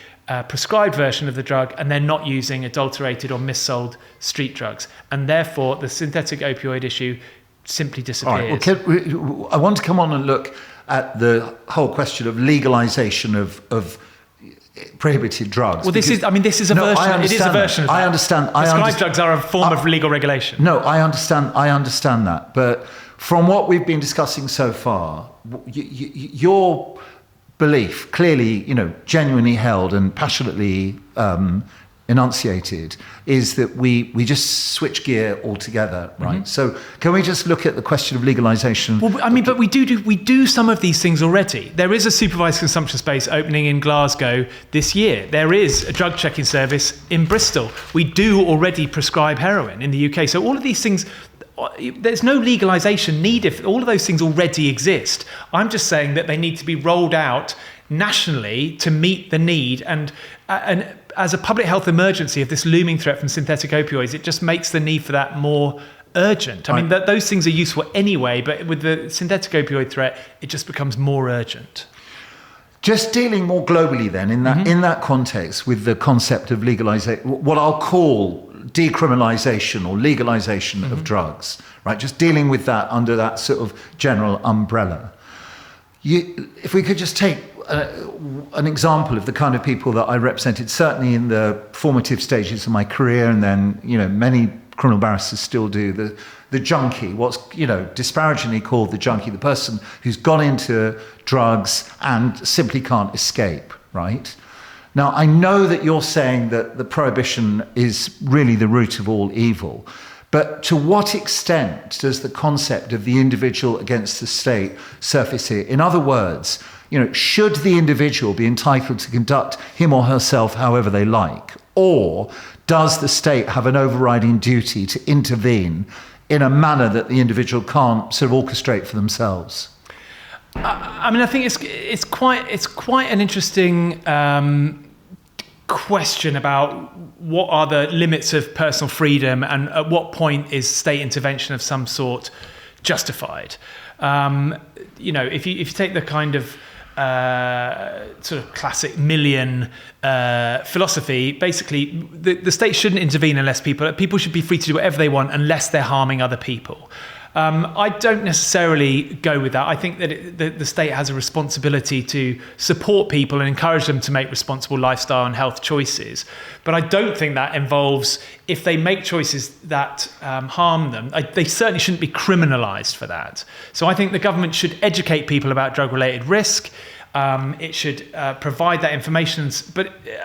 prescribed version of the drug, and they're not using adulterated or missold street drugs, and therefore the synthetic opioid issue simply disappears. Well, I want to come on and look at the whole question of legalisation of prohibited drugs. Well, this is a version. It is a version of that. I understand. Prescribed drugs are a form of legal regulation. No, I understand that. But from what we've been discussing so far, your belief, clearly, genuinely held and passionately enunciated, is that we just switch gear altogether, right? Mm-hmm. So can we just look at the question of legalisation? Well, I mean, but we do some of these things already. There is a supervised consumption space opening in Glasgow this year. There is a drug checking service in Bristol. We do already prescribe heroin in the UK. So all of these things, there's no legalisation needed. All of those things already exist. I'm just saying that they need to be rolled out nationally to meet the need, and as a public health emergency of this looming threat from synthetic opioids, it just makes the need for that more urgent. I mean, those things are useful anyway, but with the synthetic opioid threat, it just becomes more urgent. Just dealing more globally then, in that context, with the concept of legalisation, what I'll call decriminalisation or legalisation of drugs, right? Just dealing with that under that sort of general umbrella. If we could just take an example of the kind of people that I represented, certainly in the formative stages of my career, and then many criminal barristers still do, the junkie, what's disparagingly called the junkie, the person who's gone into drugs and simply can't escape, right? Now, I know that you're saying that the prohibition is really the root of all evil, but to what extent does the concept of the individual against the state surface here? In other words, should the individual be entitled to conduct him or herself however they like? Or does the state have an overriding duty to intervene in a manner that the individual can't sort of orchestrate for themselves? I think it's quite an interesting question about what are the limits of personal freedom and at what point is state intervention of some sort justified. If you take the kind of sort of classic Millian philosophy, basically the state shouldn't intervene unless people should be free to do whatever they want unless they're harming other people. I don't necessarily go with that. I think that the state has a responsibility to support people and encourage them to make responsible lifestyle and health choices. But I don't think that involves, if they make choices that harm them, they certainly shouldn't be criminalised for that. So I think the government should educate people about drug-related risk. It should provide that information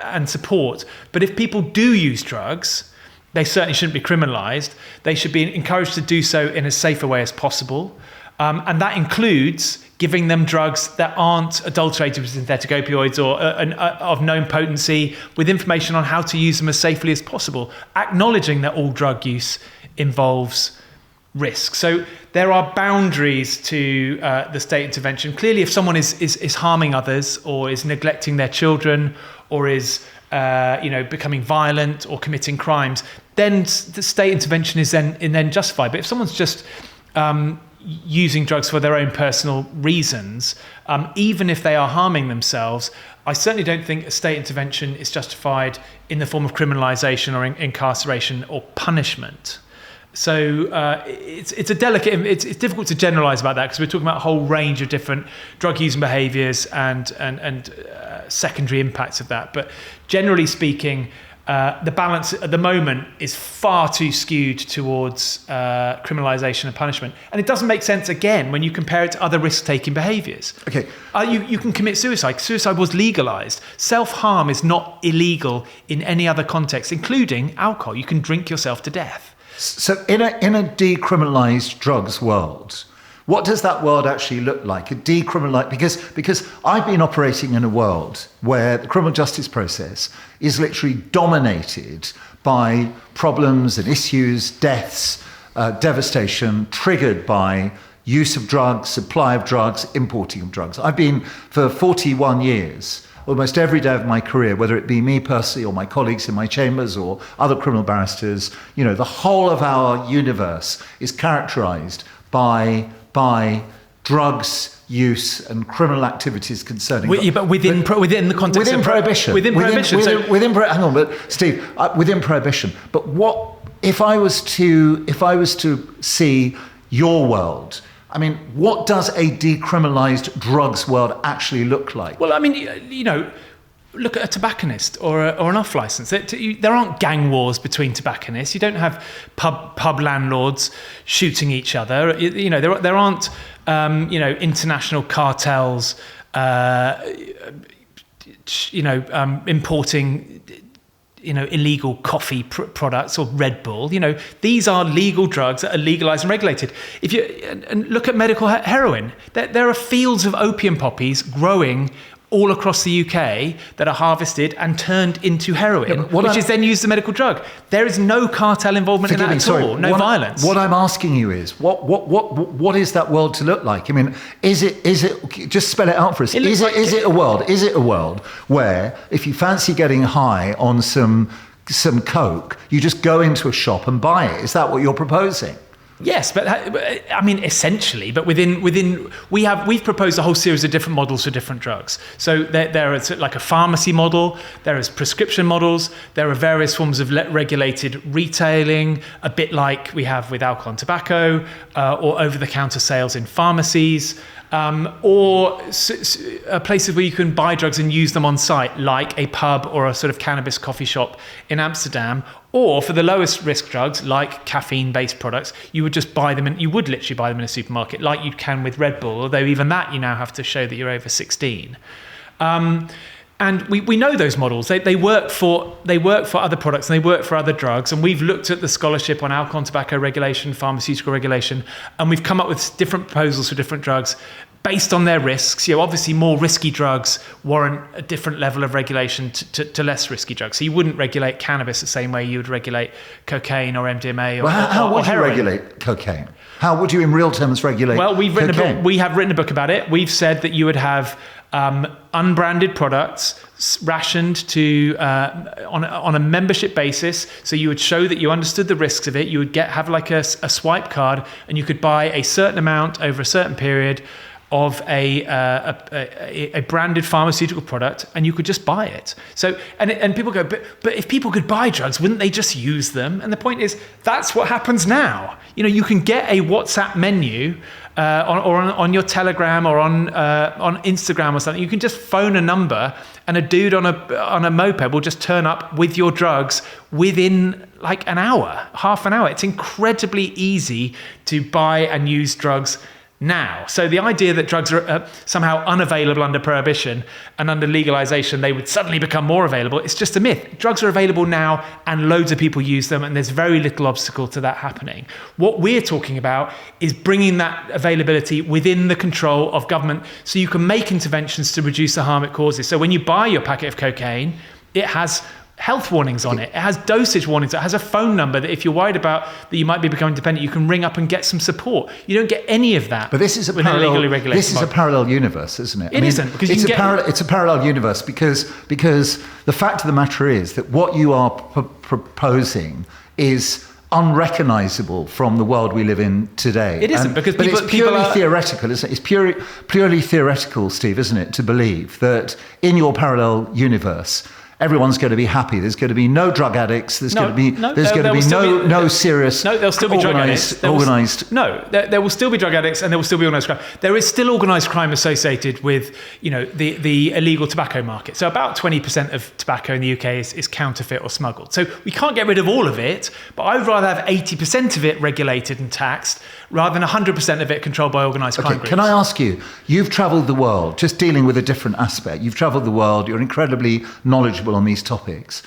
and support. But if people do use drugs, they certainly shouldn't be criminalised. They should be encouraged to do so in as safe a way as possible. And that includes giving them drugs that aren't adulterated with synthetic opioids or of known potency, with information on how to use them as safely as possible, acknowledging that all drug use involves risk. So there are boundaries to the state intervention. Clearly, if someone is harming others or is neglecting their children or is becoming violent or committing crimes, then the state intervention is then justified. But if someone's just using drugs for their own personal reasons, even if they are harming themselves, I certainly don't think a state intervention is justified in the form of criminalisation or incarceration or punishment. So it's a delicate. It's difficult to generalise about that because we're talking about a whole range of different drug using behaviours and secondary impacts of that. But generally speaking, the balance at the moment is far too skewed towards criminalisation and punishment, and it doesn't make sense again when you compare it to other risk-taking behaviours. Okay, you can commit suicide. Suicide was legalised. Self-harm is not illegal in any other context, including alcohol. You can drink yourself to death. So in a decriminalised drugs world, what does that world actually look like? A decriminalised, because I've been operating in a world where the criminal justice process is literally dominated by problems and issues, deaths, devastation triggered by use of drugs, supply of drugs, importing of drugs. I've been for 41 years, almost every day of my career, whether it be me personally or my colleagues in my chambers or other criminal barristers, the whole of our universe is characterised by drugs use and criminal activities concerning. But within the context of prohibition. Within prohibition. Hang on, but Steve, within prohibition. But what if I was to see your world? I mean, what does a decriminalised drugs world actually look like? Well, I mean, look at a tobacconist or an off licence. There aren't gang wars between tobacconists. You don't have pub landlords shooting each other. There aren't international cartels importing illegal coffee products or Red Bull. These are legal drugs that are legalised and regulated. If you and look at medical heroin, there are fields of opium poppies growing all across the UK that are harvested and turned into heroin, which is then used as a medical drug. There is no cartel involvement in that at all. No violence. What I'm asking you is, what is that world to look like? I mean, is it just spell it out for us? Is it a world where if you fancy getting high on some coke, you just go into a shop and buy it? Is that what you're proposing? Yes, but I mean, essentially, but we've proposed a whole series of different models for different drugs. So there is like a pharmacy model, there is prescription models, there are various forms of regulated retailing, a bit like we have with alcohol and tobacco, or over-the-counter sales in pharmacies, or places where you can buy drugs and use them on site, like a pub or a sort of cannabis coffee shop in Amsterdam, Or for the lowest risk drugs, like caffeine-based products, you would just buy them, and you would literally buy them in a supermarket, like you can with Red Bull, although even that you now have to show that you're over 16. And we know those models. They work for other products and they work for other drugs. And we've looked at the scholarship on alcohol and tobacco regulation, pharmaceutical regulation, and we've come up with different proposals for different drugs based on their risks. Obviously more risky drugs warrant a different level of regulation to less risky drugs. So you wouldn't regulate cannabis the same way you would regulate cocaine or MDMA or how would you heroin. regulate cocaine? How would you in real terms regulate Well, cocaine? we have written a book about it. We've said that you would have unbranded products rationed to on a membership basis. So you would show that you understood the risks of it. You would have like a swipe card, and you could buy a certain amount over a certain period of a branded pharmaceutical product, and you could just buy it. So and people go, but if people could buy drugs, wouldn't they just use them? And the point is, that's what happens now. You can get a WhatsApp menu on your Telegram or on Instagram or something. You can just phone a number, and a dude on a moped will just turn up with your drugs within like an hour, half an hour. It's incredibly easy to buy and use drugs now. So the idea that drugs are somehow unavailable under prohibition and under legalization, they would suddenly become more available, it's just a myth. Drugs are available now and loads of people use them, and there's very little obstacle to that happening. What we're talking about is bringing that availability within the control of government so you can make interventions to reduce the harm it causes. So when you buy your packet of cocaine, it has health warnings on it. It has dosage warnings. It has a phone number that if you're worried about that you might be becoming dependent, you can ring up and get some support. You don't get any of that. But this is a parallel universe, isn't it? It isn't, because it's a parallel universe because the fact of the matter is that what you are proposing is unrecognizable from the world we live in today. It isn't, because but it's purely theoretical, isn't it? It's purely theoretical, Steve, isn't it, to believe that in your parallel universe everyone's going to be happy. There's going to be no drug addicts. There's going to be no serious. No, there'll still be drug addicts. There will still be drug addicts, and there will still be organised crime. There is still organised crime associated with, the illegal tobacco market. So about 20% of tobacco in the UK is counterfeit or smuggled. So we can't get rid of all of it, but I would rather have 80% of it regulated and taxed rather than 100% of it controlled by organised crime groups. Can I ask you? You've travelled the world, just dealing with a different aspect. You've travelled the world. You're incredibly knowledgeable on these topics.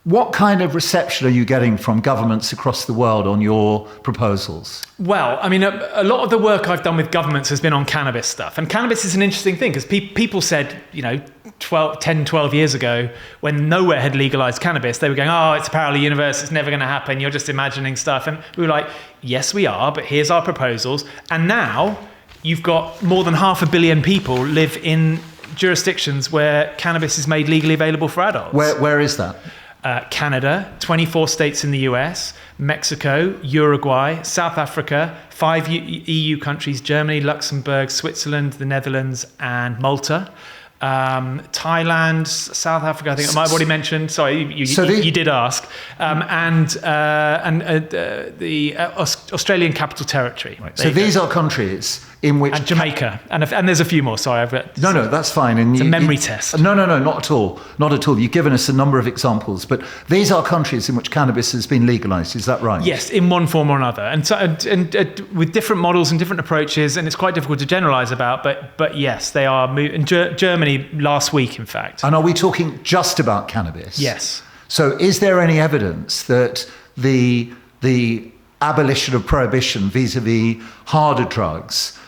What kind of reception are you getting from governments across the world on your proposals? Well, I mean, a lot of the work I've done with governments has been on cannabis stuff. And cannabis is an interesting thing because people said, 10, 12 years ago, when nowhere had legalized cannabis, they were going, oh, it's a parallel universe, it's never going to happen, you're just imagining stuff. And we were like, yes, we are, but here's our proposals. And now you've got more than 500 million people live in jurisdictions where cannabis is made legally available for adults. Where is that? Canada, 24 states in the US, Mexico, Uruguay, South Africa, 5 EU countries, Germany, Luxembourg, Switzerland, the Netherlands, and Malta. Thailand, South Africa, I think I might have already mentioned. Sorry, you did ask. And the Australian Capital Territory. Right, so these are countries in which... And Jamaica. And there's a few more, sorry. I've got... No, that's fine. And it's a memory test. No, not at all. Not at all. You've given us a number of examples, but these are countries in which cannabis has been legalised. Is that right? Yes, in one form or another. And with different models and different approaches, and it's quite difficult to generalise about, but yes, they are... In Germany last week, in fact. And are we talking just about cannabis? Yes. So is there any evidence that the abolition of prohibition vis-a-vis harder drugs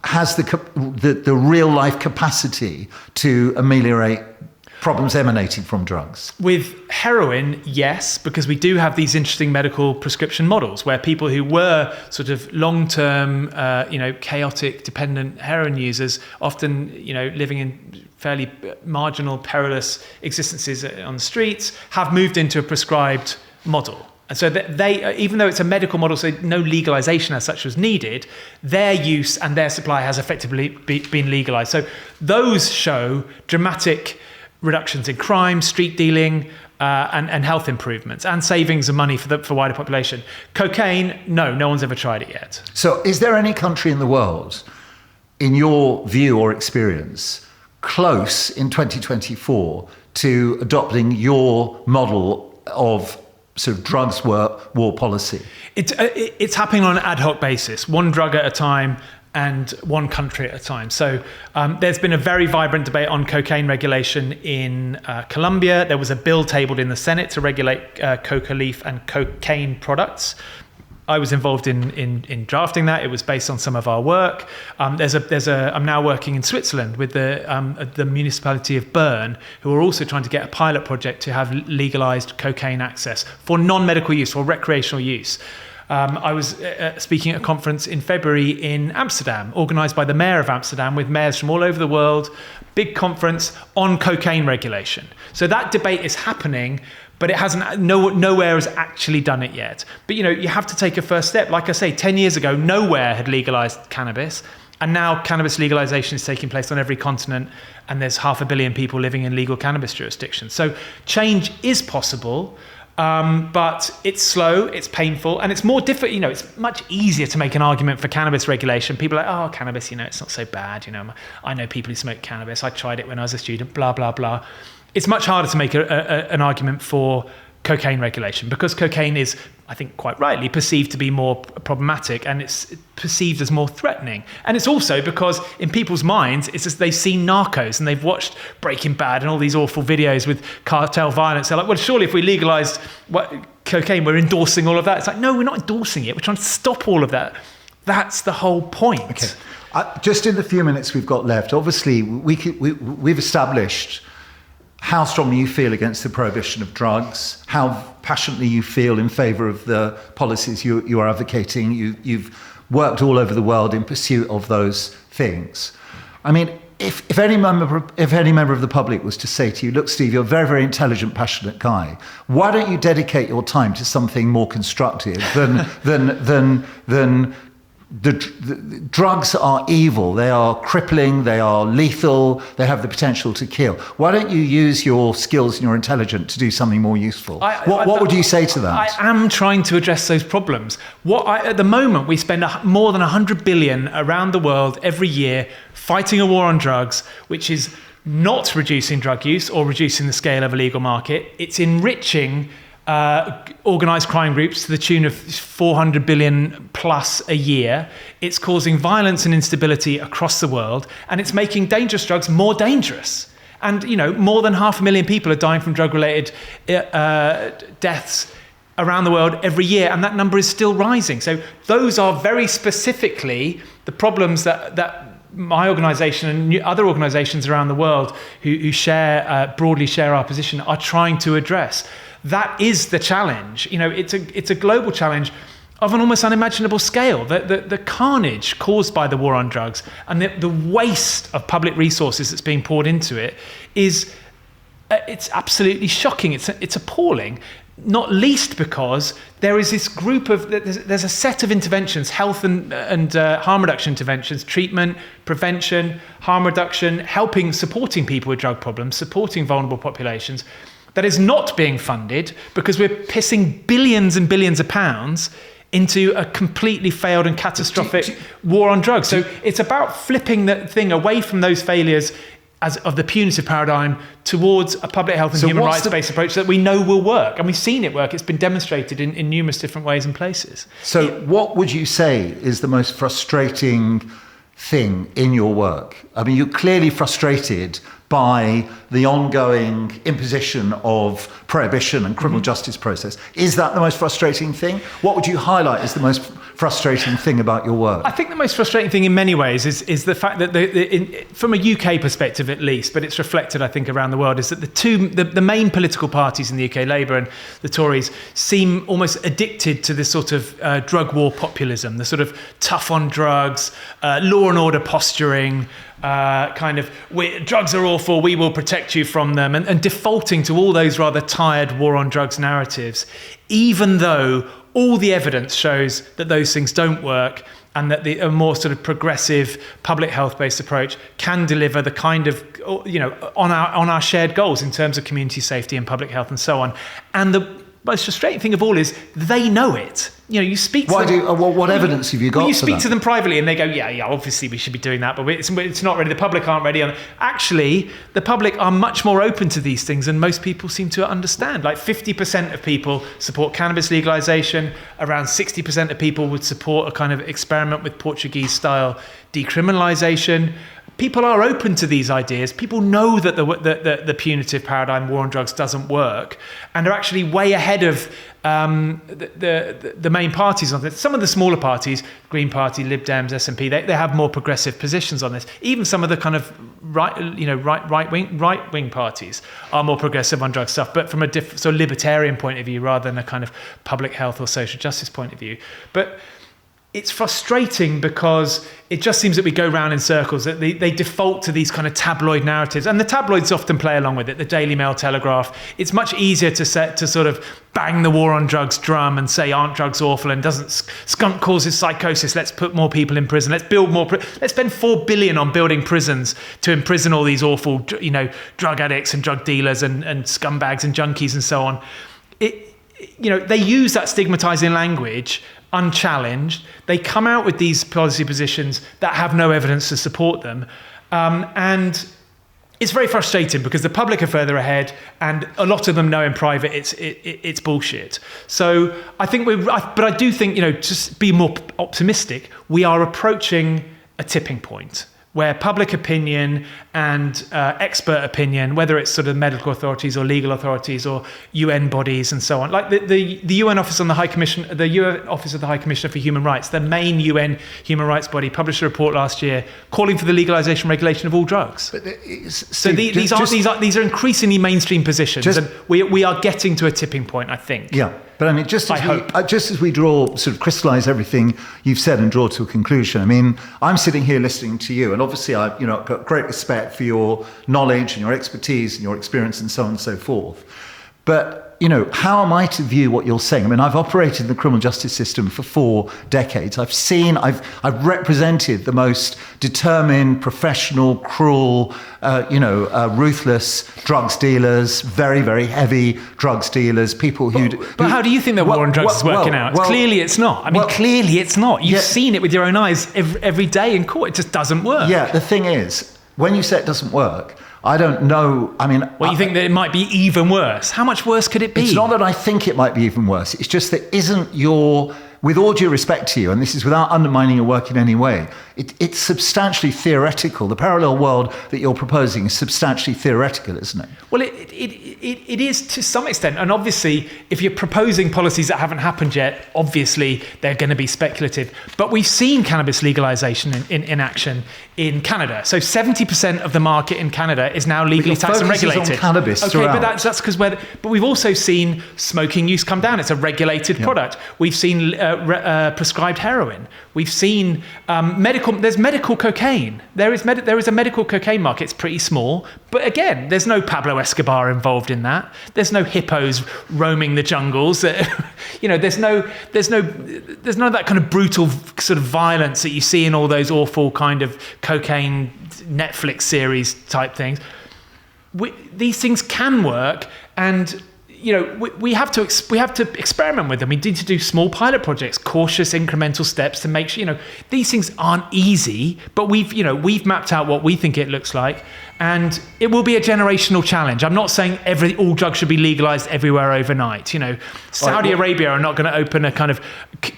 has the real life capacity to ameliorate problems emanating from drugs? With heroin, yes, because we do have these interesting medical prescription models where people who were sort of long-term, chaotic, dependent heroin users, often, living in fairly marginal, perilous existences on the streets, have moved into a prescribed model. And so they, even though it's a medical model, so no legalization as such was needed, their use and their supply has effectively been legalized. So those show dramatic reductions in crime, street dealing, and health improvements, and savings of money for wider population. Cocaine, no one's ever tried it yet. So is there any country in the world, in your view or experience, close in 2024 to adopting your model of sort of drugs war policy? It's happening on an ad hoc basis, one drug at a time and one country at a time. So there's been a very vibrant debate on cocaine regulation in Colombia. There was a bill tabled in the Senate to regulate coca leaf and cocaine products. I was involved in drafting that. It was based on some of our work. I'm now working in Switzerland with the municipality of Bern, who are also trying to get a pilot project to have legalized cocaine access for non-medical use or recreational use. I was speaking at a conference in February in Amsterdam, organized by the mayor of Amsterdam with mayors from all over the world, big conference on cocaine regulation. So that debate is happening, but it hasn't, nowhere has actually done it yet. But you have to take a first step. Like I say, 10 years ago, nowhere had legalized cannabis. And now cannabis legalization is taking place on every continent, and there's 500 million people living in legal cannabis jurisdictions. So change is possible. But it's slow, it's painful, and it's more difficult. It's much easier to make an argument for cannabis regulation. People are like, oh, cannabis, it's not so bad. I know people who smoke cannabis. I tried it when I was a student, blah, blah, blah. It's much harder to make an argument for cocaine regulation because cocaine is, I think quite rightly, perceived to be more problematic and it's perceived as more threatening. And it's also because in people's minds, it's as they've seen Narcos and they've watched Breaking Bad and all these awful videos with cartel violence. They're like, well, surely if we legalized cocaine, we're endorsing all of that. It's like, no, we're not endorsing it. We're trying to stop all of that. That's the whole point. Okay. Just in the few minutes we've got left, obviously we've established how strongly you feel against the prohibition of drugs, how passionately you feel in favour of the policies you are advocating. You've worked all over the world in pursuit of those things. I mean, if any member of the public was to say to you, look, Steve, you're a very, very intelligent, passionate guy. Why don't you dedicate your time to something more constructive than the drugs are evil, they are crippling, they are lethal, they have the potential to kill. Why don't you use your skills and your intelligence to do something more useful? What would you say to that? I am trying to address those problems. At the moment, we spend more than 100 billion around the world every year fighting a war on drugs, which is not reducing drug use or reducing the scale of a legal market. It's enriching organised crime groups to the tune of 400 billion plus a year. It's causing violence and instability across the world, and it's making dangerous drugs more dangerous. And, more than 500,000 people are dying from drug-related deaths around the world every year, and that number is still rising. So those are very specifically the problems that my organisation and other organisations around the world who broadly share our position are trying to address. That is the challenge. It's a global challenge of an almost unimaginable scale. The carnage caused by the war on drugs and the waste of public resources that's being poured into it it's absolutely shocking. It's appalling. Not least because there is this group there's a set of interventions, health and harm reduction interventions, treatment, prevention, harm reduction, supporting people with drug problems, supporting vulnerable populations, that is not being funded because we're pissing billions and billions of pounds into a completely failed and catastrophic war on drugs. So it's about flipping the thing away from those failures of the punitive paradigm towards a public health and human rights-based approach that we know will work. And we've seen it work. It's been demonstrated in numerous different ways and places. So what would you say is the most frustrating thing in your work? I mean, you're clearly frustrated by the ongoing imposition of prohibition and criminal justice process. Is that the most frustrating thing? What would you highlight as the most frustrating thing about your work? I think the most frustrating thing in many ways is the fact that from a UK perspective at least, but it's reflected I think around the world, is that the main political parties in the UK, Labour and the Tories, seem almost addicted to this sort of drug war populism, the sort of tough on drugs, law and order posturing, drugs are awful, we will protect you from them, and defaulting to all those rather tired war on drugs narratives, even though all the evidence shows that those things don't work and that a more sort of progressive public health-based approach can deliver the kind of, on our shared goals in terms of community safety and public health and so on. And most frustrating thing of all is they know it. You know, you speak to them. What evidence have you got? You speak to them privately and they go, yeah, obviously we should be doing that, but it's not ready. The public aren't ready. Actually, the public are much more open to these things than most people seem to understand. Like 50% of people support cannabis legalization. Around 60% of people would support a kind of experiment with Portuguese-style decriminalization. People are open to these ideas. People know that the punitive paradigm, war on drugs, doesn't work, and are actually way ahead of the main parties on this. Some of the smaller parties, Green Party, Lib Dems, SNP, they have more progressive positions on this. Even some of the kind of right wing parties are more progressive on drug stuff, but from a libertarian point of view rather than a kind of public health or social justice point of view. But it's frustrating because it just seems that we go round in circles, that they default to these kind of tabloid narratives, and the tabloids often play along with it. The Daily Mail, Telegraph. It's much easier to sort of bang the war on drugs drum and say, aren't drugs awful, and doesn't skunk causes psychosis, let's put more people in prison, let's build more let's spend $4 billion on building prisons to imprison all these awful, you know, drug addicts and drug dealers and scumbags and junkies and so on. You know, they use that stigmatizing language unchallenged. They come out with these policy positions that have no evidence to support them. And it's very frustrating because the public are further ahead and a lot of them know in private it's bullshit. So I think but I do think, you know, just be more optimistic. We are approaching a tipping point where public opinion and expert opinion, whether it's sort of medical authorities or legal authorities or UN bodies and so on, like the UN Office on the High Commission, the UN Office of the High Commissioner for Human Rights, the main UN human rights body, published a report last year calling for the legalization regulation of all drugs. So these are increasingly mainstream positions, and we are getting to a tipping point, I think. Yeah. But I mean, just as we sort of crystallize everything you've said and draw to a conclusion, I mean, I'm sitting here listening to you, and obviously I've got great respect for your knowledge and your expertise and your experience and so on and so forth. But, you know, how am I to view what you're saying? I mean, I've operated in the criminal justice system for 4 decades. I've represented the most determined, professional, cruel, ruthless drugs dealers, very, very heavy drugs dealers, people who... But how do you think that war on drugs is working out? Clearly it's not. I mean, clearly it's not. You've seen it with your own eyes every day in court. It just doesn't work. Yeah, the thing is, when you say it doesn't work, I don't know. I mean... Well, you think that it might be even worse. How much worse could it be? It's not that I think it might be even worse. It's just that isn't your... With all due respect to you, and this is without undermining your work in any way, it's substantially theoretical. The parallel world that you're proposing is substantially theoretical, isn't it? Well, it is to some extent. And obviously, if you're proposing policies that haven't happened yet, obviously they're going to be speculative. But we've seen cannabis legalization in action in Canada. So 70% of the market in Canada is now legally taxed and regulated. On cannabis throughout. But that's because but we've also seen smoking use come down. It's a regulated product. We've seen prescribed heroin. We've seen there's medical cocaine. There is a medical cocaine market. It's pretty small, but again, there's no Pablo Escobar involved in that. There's no hippos roaming the jungles. You know, there's none of that kind of brutal sort of violence that you see in all those awful kind of cocaine Netflix series type things. These things can work, and you know, we have to experiment with them. We need to do small pilot projects, cautious incremental steps to make sure, you know, these things aren't easy, but we've mapped out what we think it looks like, and it will be a generational challenge. I'm not saying all drugs should be legalized everywhere overnight. You know, Saudi Arabia are not going to open a kind of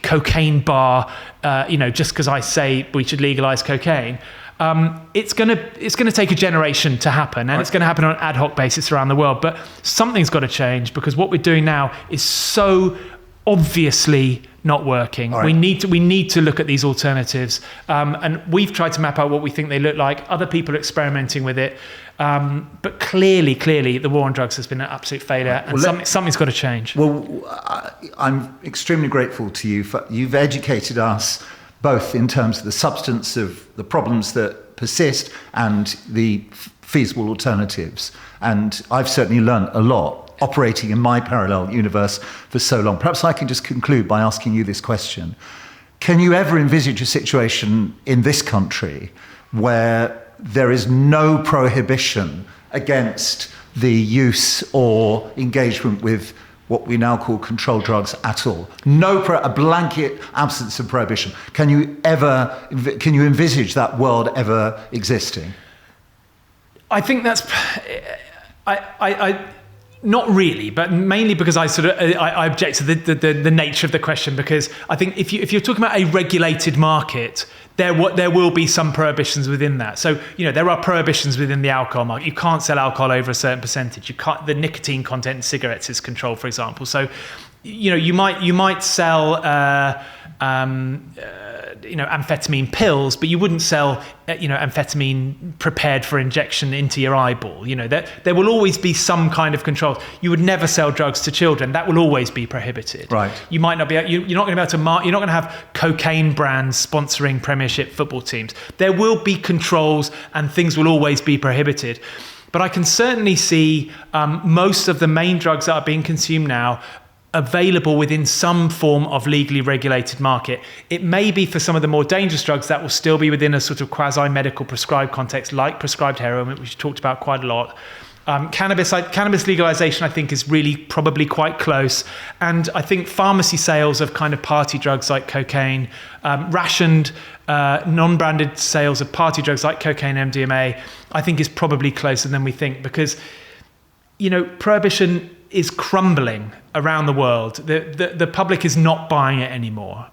cocaine bar, just because I say we should legalize cocaine. It's going to take a generation to happen, and it's going to happen on an ad hoc basis around the world. But something's got to change, because what we're doing now is so obviously not working. Right. We need to look at these alternatives, and we've tried to map out what we think they look like. Other people are experimenting with it, but clearly, the war on drugs has been an absolute failure, and something's got to change. Well, I'm extremely grateful to you. You've educated us both in terms of the substance of the problems that persist and the feasible alternatives. And I've certainly learned a lot operating in my parallel universe for so long. Perhaps I can just conclude by asking you this question. Can you ever envisage a situation in this country where there is no prohibition against the use or engagement with what we now call controlled drugs at all? A blanket absence of prohibition. Can you envisage that world ever existing? I think that's, not really, but mainly because I object to the nature of the question, because I think if you're talking about a regulated market, there will be some prohibitions within that. So, there are prohibitions within the alcohol market. You can't sell alcohol over a certain percentage. The nicotine content in cigarettes is controlled, for example. So, you might sell amphetamine pills, but you wouldn't sell amphetamine prepared for injection into your eyeball. There will always be some kind of control. You would never sell drugs to children. That will always be prohibited. Right. You might not be. You're not going to be able to. You're not going to have cocaine brands sponsoring Premiership football teams. There will be controls, and things will always be prohibited. But I can certainly see most of the main drugs that are being consumed now available within some form of legally regulated market. It may be for some of the more dangerous drugs that will still be within a sort of quasi-medical prescribed context, like prescribed heroin, which we talked about quite a lot. Cannabis legalization, I think, is really probably quite close. And I think pharmacy sales of kind of party drugs like cocaine, rationed, non-branded sales of party drugs like cocaine, MDMA, I think is probably closer than we think, because, prohibition is crumbling around the world. The public is not buying it anymore.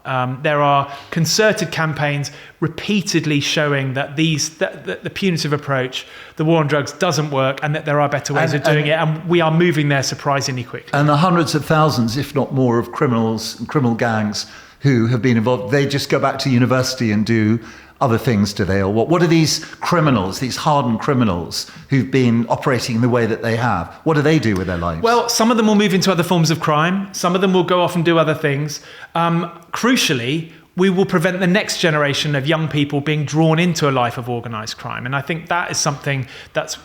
There are concerted campaigns repeatedly showing that the punitive approach, the war on drugs, doesn't work, and that there are better ways of doing it, and we are moving there surprisingly quickly. And the hundreds of thousands, if not more, of criminals and criminal gangs who have been involved, they just go back to university and do other things, do they? Or what are these criminals, these hardened criminals who've been operating in the way that they have? What do they do with their lives? Well, some of them will move into other forms of crime. Some of them will go off and do other things. Crucially, we will prevent the next generation of young people being drawn into a life of organised crime. And I think that is something that's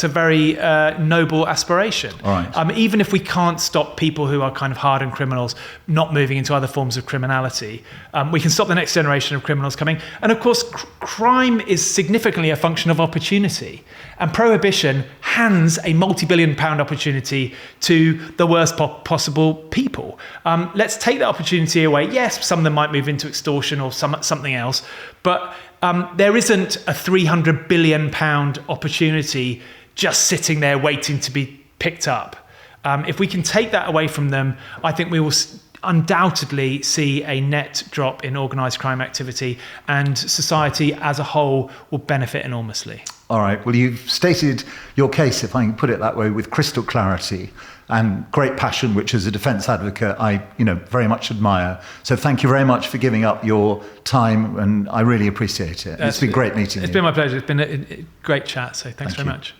a very noble aspiration. All right. Even if we can't stop people who are kind of hardened criminals not moving into other forms of criminality, we can stop the next generation of criminals coming. And of course, crime is significantly a function of opportunity. And prohibition hands a multi-billion-pound opportunity to the worst possible people. Let's take that opportunity away. Yes, some of them might move into extortion or something else, but there isn't a £300 billion opportunity just sitting there waiting to be picked up. If we can take that away from them, I think we will undoubtedly see a net drop in organised crime activity, and society as a whole will benefit enormously. All right. Well, you've stated your case, if I can put it that way, with crystal clarity and great passion, which as a defence advocate, I very much admire. So thank you very much for giving up your time, and I really appreciate it. It's been great meeting you. It's been my pleasure. It's been a great chat, so thanks very much.